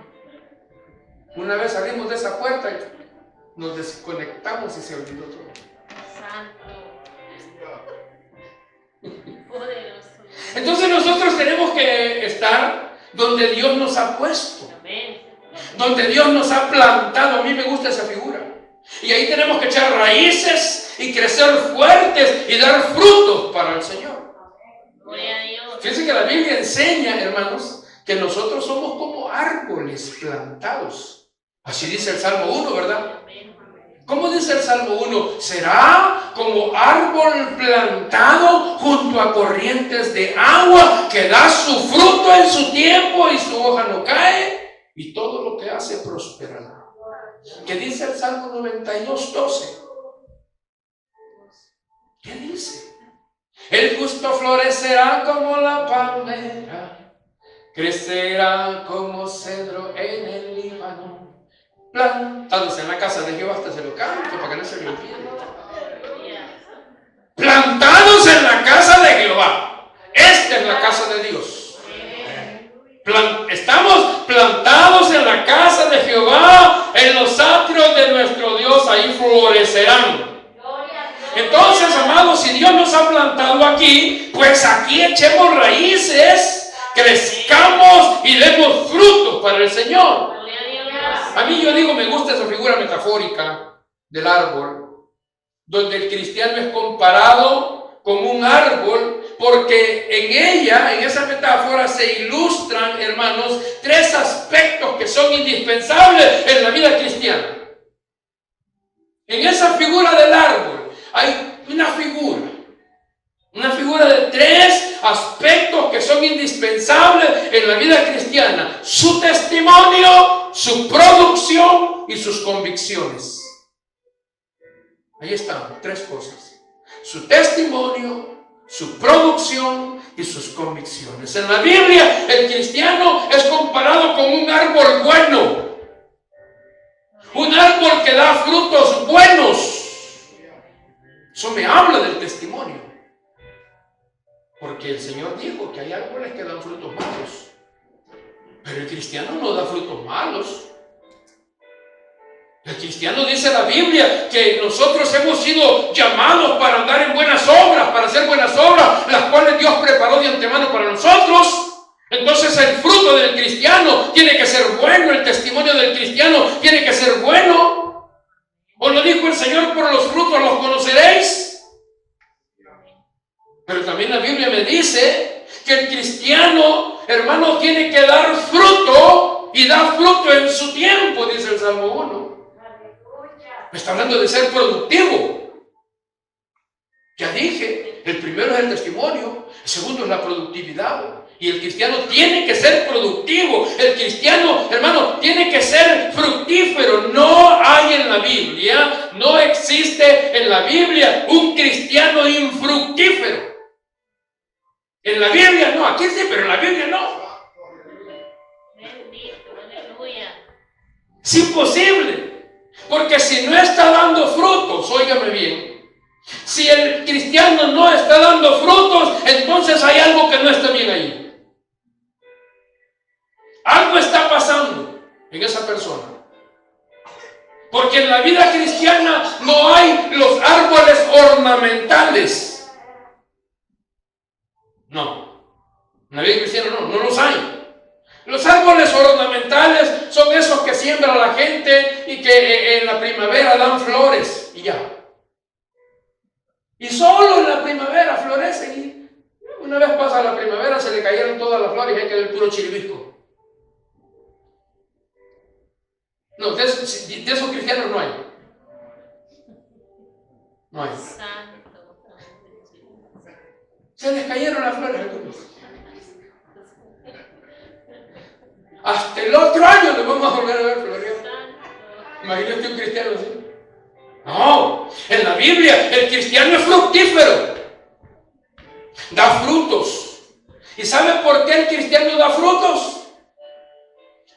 Speaker 1: Una vez salimos de esa puerta y nos desconectamos y se olvidó todo.
Speaker 2: Santo. Poderoso.
Speaker 1: Entonces nosotros tenemos que estar donde Dios nos ha puesto.
Speaker 2: Amén.
Speaker 1: Donde Dios nos ha plantado. A mí me gusta esa figura. Y ahí tenemos que echar raíces y crecer fuertes y dar frutos para el Señor.
Speaker 2: Gloria a Dios.
Speaker 1: Fíjense que la Biblia enseña, hermanos, que nosotros somos como árboles plantados. Así dice el Salmo 1, ¿verdad?
Speaker 2: Amén.
Speaker 1: ¿Cómo dice el Salmo 1? Será como árbol plantado junto a corrientes de agua que da su fruto en su tiempo y su hoja no cae y todo lo que hace prosperará. ¿Qué dice el Salmo 92:12? ¿Qué dice? El justo florecerá como la palmera, crecerá como cedro en el Líbano. Plantados en la casa de Jehová, hasta se lo canto para que no se me olvide. Plantados en la casa de Jehová. Esta es la casa de Dios. Estamos plantados en la casa de Jehová, en los atrios de nuestro Dios, ahí florecerán. Entonces, amados, si Dios nos ha plantado aquí, pues aquí echemos raíces, crezcamos y demos frutos para el Señor. A mí, yo digo, me gusta esa figura metafórica del árbol, donde el cristiano es comparado con un árbol Porque en ella, en esa metáfora, se ilustran, hermanos, tres aspectos que son indispensables en la vida cristiana. En esa figura del árbol hay una figura de tres aspectos que son indispensables en la vida cristiana: su testimonio, su producción y sus convicciones. Ahí están, tres cosas: su testimonio, su producción y sus convicciones. En la Biblia, el cristiano es comparado con un árbol bueno, un árbol que da frutos buenos. Eso me habla del testimonio, porque el Señor dijo que hay árboles que dan frutos malos, pero el cristiano no da frutos malos. El cristiano, dice la Biblia, que nosotros hemos sido llamados para andar en buenas obras, para hacer buenas obras, las cuales Dios preparó de antemano para nosotros. Entonces el fruto del cristiano tiene que ser bueno, el testimonio del cristiano tiene que ser bueno. ¿O lo dijo el Señor? Por los frutos los conoceréis. Pero también la Biblia me dice que el cristiano, hermano, tiene que dar fruto, y da fruto en su tiempo, dice el Salmo 1. Me está hablando de ser productivo. Ya dije, el primero es el testimonio, el segundo es la productividad. Y el cristiano tiene que ser productivo. El cristiano, hermano, tiene que ser fructífero. No hay en la Biblia, no existe en la Biblia un cristiano infructífero. En la Biblia no, aquí sí, pero en la Biblia no.
Speaker 2: Bendito, aleluya.
Speaker 1: Es imposible. Porque si no está dando frutos, óigame bien, si el cristiano no está dando frutos, entonces hay algo que no está bien ahí. Algo está pasando en esa persona. Porque en la vida cristiana no hay los árboles ornamentales. No. En la vida cristiana no los hay. Los árboles ornamentales son esos que siembra la gente y que en la primavera dan flores y ya. Y solo en la primavera florecen, y una vez pasa la primavera se le cayeron todas las flores y ahí queda el puro chiribisco. No, de esos cristianos no hay. No hay. Se les cayeron las flores a algunos. Hasta el otro año nos vamos a volver a ver flores. Imagínate un cristiano así. No, en la Biblia el cristiano es fructífero. Da frutos. ¿Y sabe por qué el cristiano da frutos?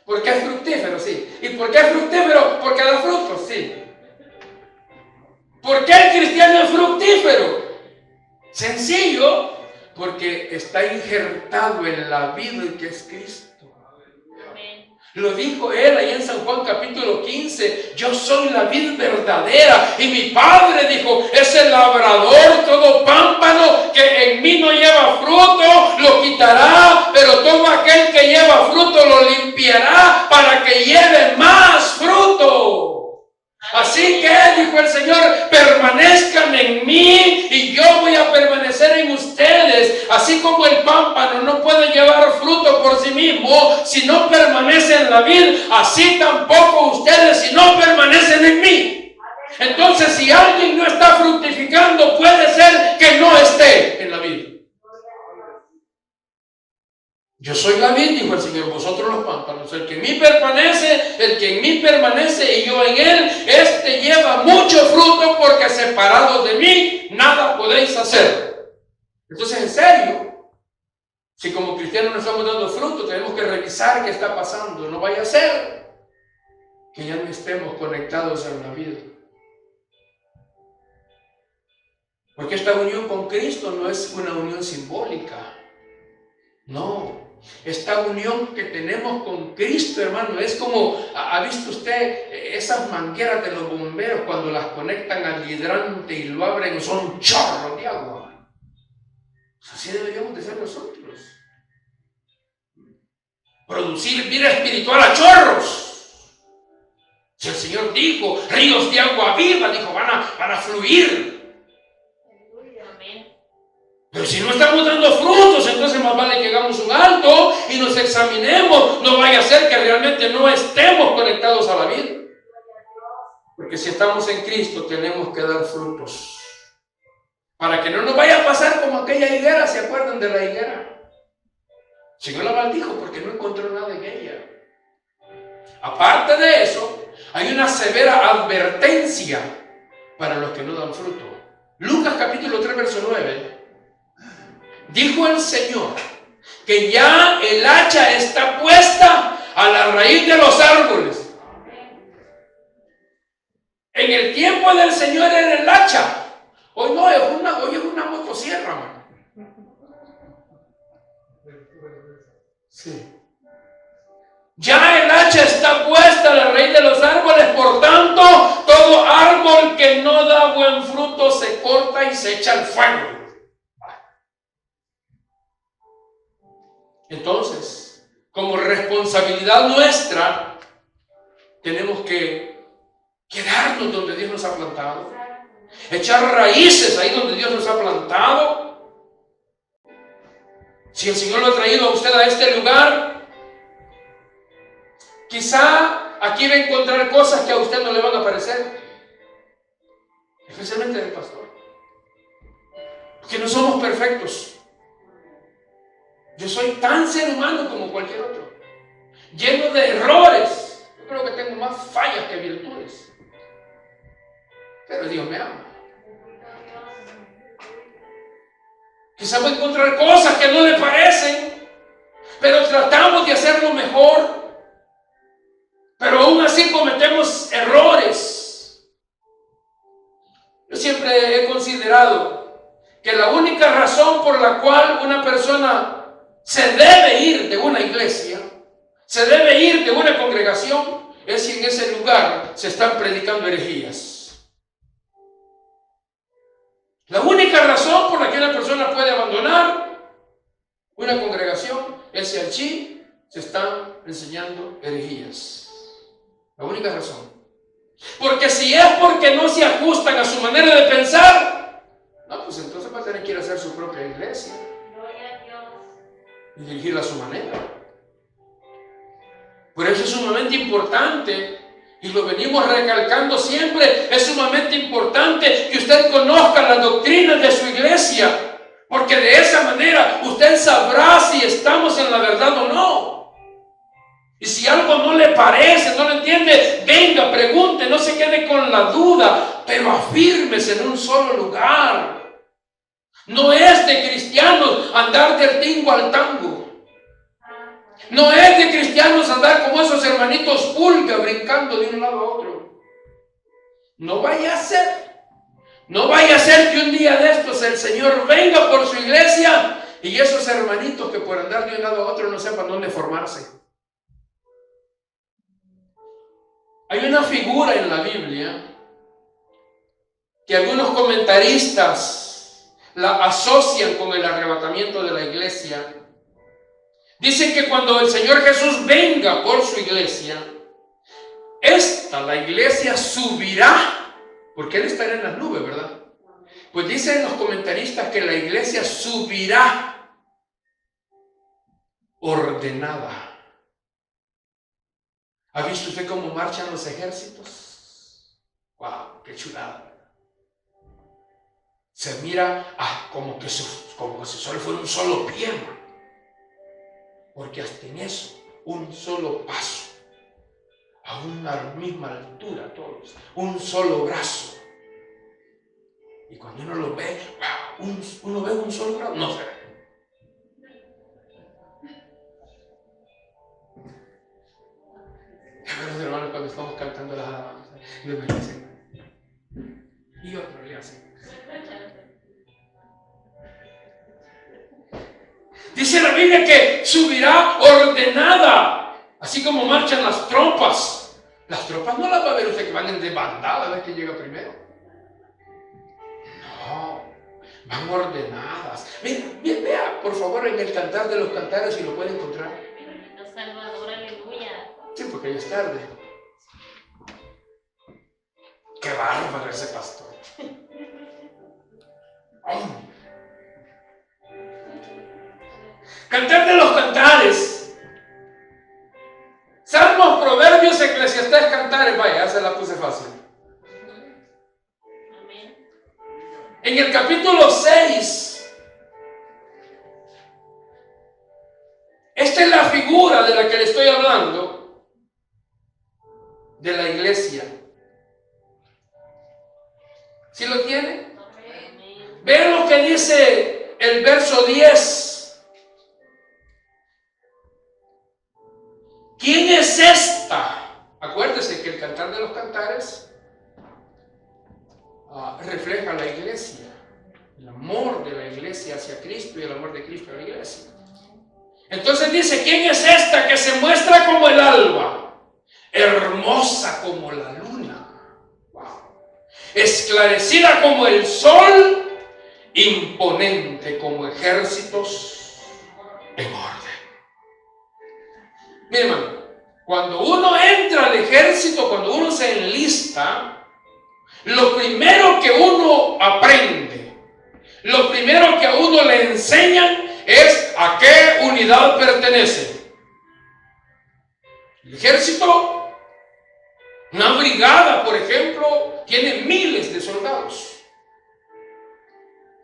Speaker 1: Porque es fructífero, sí. ¿Y por qué es fructífero? Porque da frutos, sí. ¿Por qué el cristiano es fructífero? Sencillo, porque está injertado en la vida que es Cristo. Lo dijo él ahí en San Juan capítulo 15, yo soy la vid verdadera y mi Padre, dijo, es el labrador. Todo pámpano que en mí no lleva fruto lo quitará, pero todo aquel que lleva fruto lo limpiará para que lleve más fruto. Así que, dijo el Señor, permanezcan en mí y yo voy a permanecer en ustedes. Así como el pámpano no puede llevar fruto por sí mismo si no permanece en la vid, así tampoco ustedes si no permanecen en mí. Entonces, si alguien no está fructificando, puede ser que no esté en la vid. Yo soy la vid, dijo el Señor, vosotros los pámpanos. El que en mí permanece y yo en él, este lleva mucho fruto, porque separados de mí nada podéis hacer. Entonces, en serio, si como cristianos no estamos dando fruto, tenemos que revisar qué está pasando. No vaya a ser que ya no estemos conectados en la vida. Porque esta unión con Cristo no es una unión simbólica. No. Esta unión que tenemos con Cristo, hermano, es como, ¿ha visto usted esas mangueras de los bomberos cuando las conectan al hidrante y lo abren? Son chorros de agua. Así deberíamos de ser nosotros. Producir vida espiritual a chorros. Si el Señor dijo, ríos de agua viva, dijo, van a fluir. Pero si no estamos dando frutos, entonces más vale que hagamos un alto y nos examinemos. No vaya a ser que realmente no estemos conectados a la vida. Porque si estamos en Cristo, tenemos que dar frutos. Para que no nos vaya a pasar como aquella higuera. ¿Se acuerdan de la higuera? El Señor la maldijo porque no encontró nada en ella. Aparte de eso, hay una severa advertencia para los que no dan fruto. Lucas capítulo 3, verso 9. Dijo el Señor que ya el hacha está puesta a la raíz de los árboles. En el tiempo del Señor era el hacha. Hoy no, hoy es una motosierra, man. Sí. Ya el hacha está puesta a la raíz de los árboles, por tanto, todo árbol que no da buen fruto se corta y se echa al fuego. Entonces, como responsabilidad nuestra, tenemos que quedarnos donde Dios nos ha plantado, echar raíces ahí donde Dios nos ha plantado. Si el Señor lo ha traído a usted a este lugar, quizá aquí va a encontrar cosas que a usted no le van a parecer, especialmente del pastor, porque no somos perfectos. Yo soy tan ser humano como cualquier otro, lleno de errores. Yo creo que tengo más fallas que virtudes, pero Dios me ama. Quizá va a encontrar cosas que no le parecen, pero tratamos de hacerlo mejor. Pero aún así cometemos errores. Yo siempre he considerado que la única razón por la cual una persona se debe ir de una iglesia, se debe ir de una congregación, es si en ese lugar se están predicando herejías. La única razón por la que una persona puede abandonar una congregación es si allí se están enseñando herejías. La única razón. Porque si es porque no se ajustan a su manera de pensar, no, pues entonces va a tener que ir a hacer su propia iglesia y dirigirla a su manera. Por eso es sumamente importante, y lo venimos recalcando siempre, es sumamente importante que usted conozca las doctrinas de su iglesia, porque de esa manera usted sabrá si estamos en la verdad o no. Y si algo no le parece, no lo entiende, venga, pregunte, no se quede con la duda, pero afírmese en un solo lugar. No es de cristianos andar del tingo al tango. No es de cristianos andar como esos hermanitos pulga brincando de un lado a otro. No vaya a ser que un día de estos el Señor venga por su iglesia y esos hermanitos que por andar de un lado a otro no sepan dónde formarse. Hay una figura en la Biblia que algunos comentaristas la asocian con el arrebatamiento de la iglesia. Dicen que cuando el Señor Jesús venga por su iglesia, la iglesia subirá, porque Él estará en las nubes, ¿verdad? Pues dicen los comentaristas que la iglesia subirá ordenada. ¿Ha visto usted cómo marchan los ejércitos? ¡Wow! ¡Qué chulada! Se mira como si solo fuera un solo pie, porque hasta en eso, un solo paso, a una misma altura todos, un solo brazo. Y cuando uno lo ve, wow, uno ve un solo brazo, no se ve. Los hermanos cuando estamos cantando las alabanzas, y me dicen, y otro le hacen. Dice la Biblia que subirá ordenada, así como marchan las tropas. Las tropas no las va a ver usted que van en desbandada a ver quién llega primero. No, van ordenadas. Vea, por favor, en el Cantar de los Cantares, si lo puede encontrar.
Speaker 2: Salvador, aleluya.
Speaker 1: Sí, porque ya es tarde. Qué bárbaro ese pastor. Cantar de los cantares. Salmos, Proverbios, Eclesiastés, Cantares. Vaya, ya se la puse fácil. En el capítulo 6, esta es la figura de la que le estoy hablando, de la iglesia. ¿Sí lo tiene? Vean lo que dice el verso 10. ¿Quién es esta? Acuérdese que el Cantar de los Cantares refleja la iglesia, el amor de la iglesia hacia Cristo y el amor de Cristo a la iglesia. Entonces dice, ¿quién es esta que se muestra como el alba, hermosa como la luna, esclarecida como el sol, imponente como ejércitos en orden? Mire, hermano, cuando uno entra al ejército, cuando uno se enlista, lo primero que uno aprende, lo primero que a uno le enseñan es a qué unidad pertenece. El ejército, una brigada, por ejemplo, tiene miles de soldados.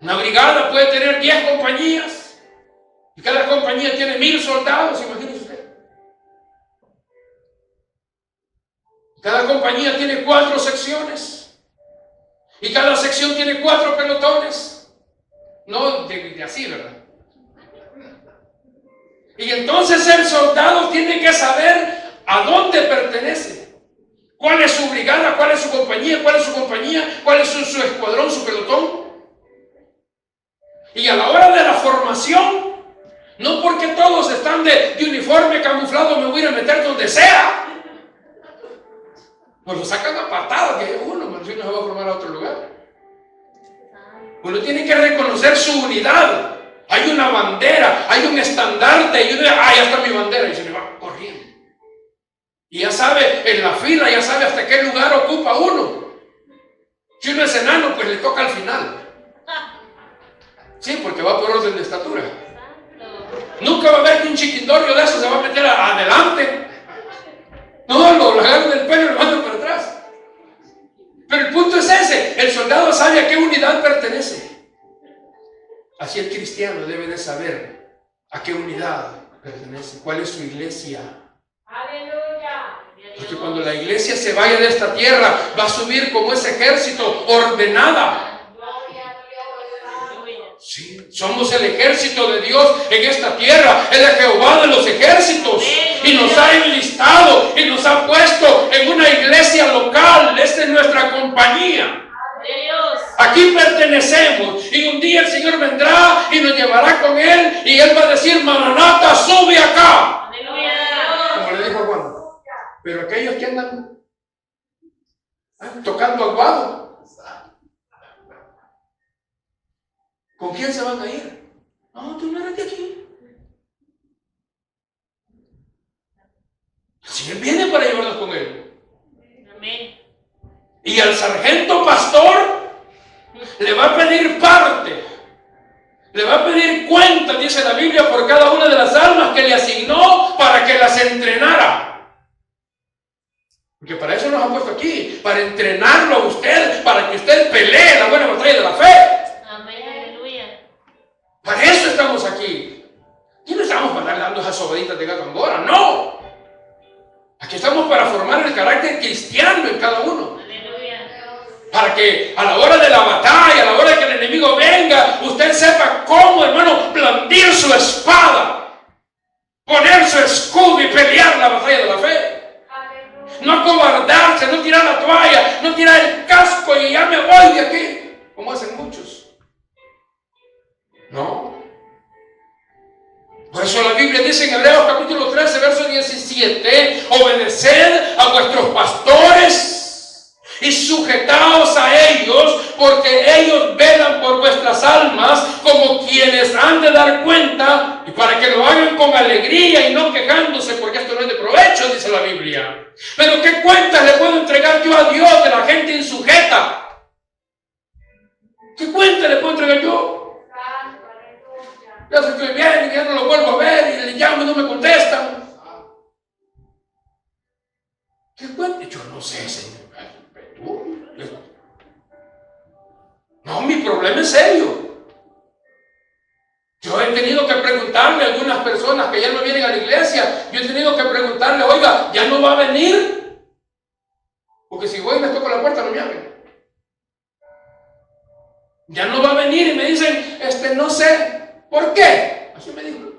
Speaker 1: Una brigada puede tener 10 compañías y cada compañía tiene 1000 soldados, imagínese usted. Cada compañía tiene 4 secciones y cada sección tiene 4 pelotones. No de así, ¿verdad? Y entonces el soldado tiene que saber a dónde pertenece. ¿Cuál es su brigada? ¿Cuál es su compañía? ¿Cuál es su compañía? ¿Cuál es su escuadrón, su pelotón? Y a la hora de la formación, no porque todos están de uniforme camuflado me voy a ir a meter donde sea. Pues lo sacan a patadas que uno, pero si no se va a formar a otro lugar. Uno tiene que reconocer su unidad. Hay una bandera, hay un estandarte, y uno dice, ya está mi bandera, y se le va corriendo. Y ya sabe, en la fila, ya sabe hasta qué lugar ocupa uno. Si uno es enano, pues le toca al final. Sí, porque va por orden de estatura. Nunca va a haber que un chiquindorrio de eso se va a meter adelante. No, lo agarran del pelo y lo mandan para atrás. Pero el punto es ese, el soldado sabe a qué unidad pertenece. Así el cristiano debe de saber a qué unidad pertenece, cuál es su iglesia.
Speaker 2: Aleluya.
Speaker 1: Porque cuando la iglesia se vaya de esta tierra, va a subir como ese ejército ordenada. Sí, somos el ejército de Dios en esta tierra, es de Jehová de los ejércitos, y nos ha enlistado y nos ha puesto en una iglesia local. Esta es nuestra compañía. Aquí pertenecemos, y un día el Señor vendrá y nos llevará con Él, y Él va a decir, Maranata, sube acá. Como le dijo a Juan. Pero aquellos que andan tocando aguado, ¿con quién se van a ir? No, tú no eres de aquí. El Señor viene para llevarnos con Él.
Speaker 2: Amén.
Speaker 1: Y al sargento pastor le va a pedir parte, le va a pedir cuenta, dice la Biblia, por cada una de las almas que le asignó para que las entrenara. Porque para eso nos ha puesto aquí, para entrenarlo a usted, para que usted pelee la buena batalla de la fe.
Speaker 2: Amén, aleluya.
Speaker 1: Para eso estamos aquí. Aquí no estamos para andar dando esas sobaditas de gato angora, no. Aquí estamos para formar el carácter cristiano en cada uno.
Speaker 2: Aleluya.
Speaker 1: Para que a la hora de la batalla, a la hora de que el enemigo venga, usted sepa cómo, hermano, blandir su espada, poner su escudo y pelear la batalla de la fe. No acobardarse, no tirar la toalla, no tirar el casco y ya me voy de aquí, como hacen muchos. No. Por eso la Biblia dice en Hebreos capítulo 13, verso 17, obedeced a vuestros pastores y sujetaos a ellos, porque ellos velan por vuestras almas como quienes han de dar cuenta, y para que lo hagan con alegría y no quejándose, porque esto no es de provecho, dice la Biblia. Pero ¿qué cuentas le puedo entregar yo a Dios de la gente insujeta? ¿Qué cuentas le puedo entregar yo? Ya se estoy bien y ya no lo vuelvo a ver. problema es serio. Yo he tenido que preguntarle a algunas personas que ya no vienen a la iglesia, yo he tenido que preguntarle, oiga, ¿ya no va a venir? Porque si voy y les toco la puerta, no me abren. Ya no va a venir y me dicen, no sé, ¿por qué? Así me dijo.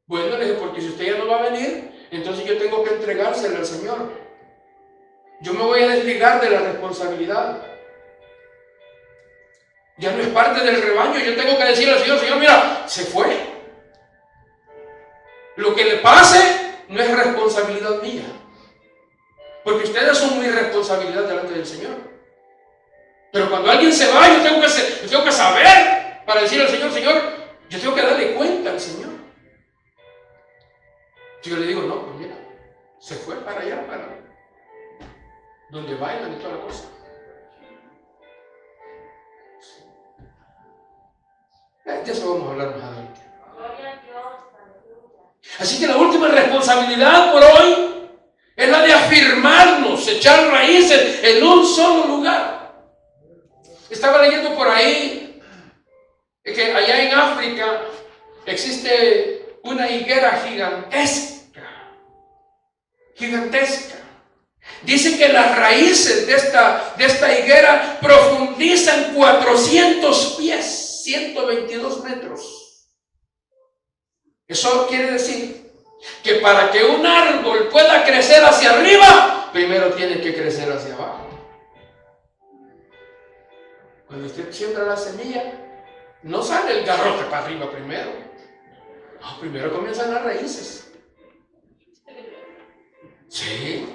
Speaker 1: Bueno, le dije, porque si usted ya no va a venir, entonces yo tengo que entregársela al Señor. Yo me voy a desligar de la responsabilidad. Ya no es parte del rebaño. Yo tengo que decirle al Señor, Señor, mira, se fue. Lo que le pase no es responsabilidad mía. Porque ustedes son mi responsabilidad delante del Señor. Pero cuando alguien se va, yo tengo que saber para decirle al Señor, Señor, yo tengo que darle cuenta al Señor. Yo le digo, no, pues mira, se fue para allá, para donde bailan y toda la cosa. De eso vamos a hablar más adelante. Así que la última responsabilidad por hoy es la de afirmarnos, echar raíces en un solo lugar. Estaba leyendo por ahí que allá en África existe una higuera gigantesca. Dice que las raíces de esta higuera profundizan 400 pies, 122 metros. Eso quiere decir que para que un árbol pueda crecer hacia arriba, primero tiene que crecer hacia abajo. Cuando usted siembra la semilla, no sale el garrote para arriba primero. No, primero comienzan las raíces. Sí.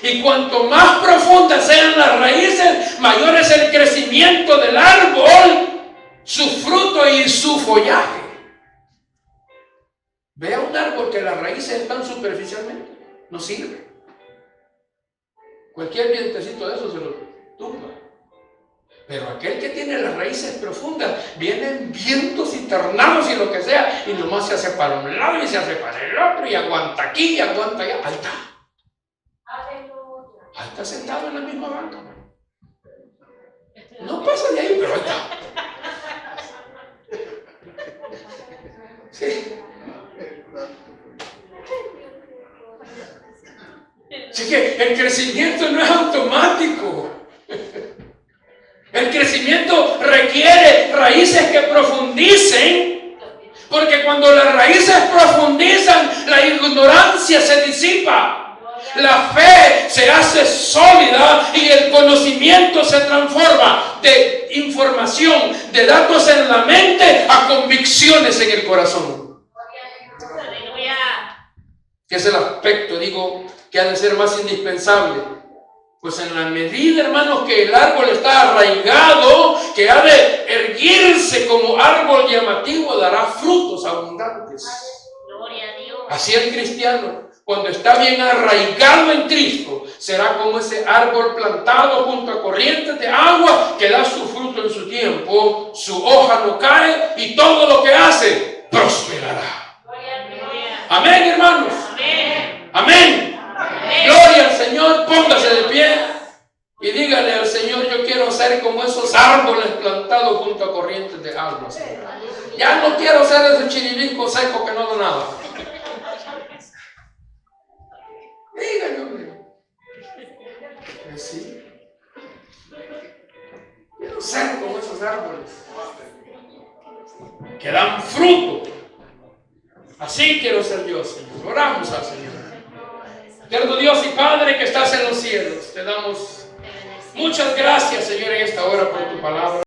Speaker 1: Y cuanto más profundas sean las raíces, mayor es el crecimiento del árbol, su fruto y su follaje. Vea un árbol que las raíces están superficialmente, no sirve. Cualquier vientecito de eso se lo tumba. Pero aquel que tiene las raíces profundas, vienen vientos y tornados y lo que sea, y nomás se hace para un lado y se hace para el otro, y aguanta aquí y aguanta allá. Ahí está. Ahí está sentado en la misma banca. No pasa de ahí, pero ahí está. Sí. Así que el crecimiento no es automático. El crecimiento requiere raíces que profundicen, porque cuando las raíces profundizan, la ignorancia se disipa. La fe se hace sólida y el conocimiento se transforma de información, de datos en la mente a convicciones en el corazón. Que es el aspecto, que ha de ser más indispensable. Pues en la medida, hermanos, que el árbol está arraigado, que ha de erguirse como árbol llamativo, dará frutos abundantes. Así el cristiano, cuando está bien arraigado en Cristo, será como ese árbol plantado junto a corrientes de agua que da su fruto en su tiempo, su hoja no cae y todo lo que hace prosperará. Amén, hermanos. Amén. Gloria al Señor, póngase de pie y dígale al Señor, yo quiero ser como esos árboles plantados junto a corrientes de agua. Ya no quiero ser ese chiribisco seco que no da nada. Dígale, hombre. Así. Quiero ser como esos árboles que dan fruto. Así quiero ser yo, Señor. Oramos al Señor. Eterno Dios y Padre que estás en los cielos, te damos muchas gracias, Señor, en esta hora por tu palabra.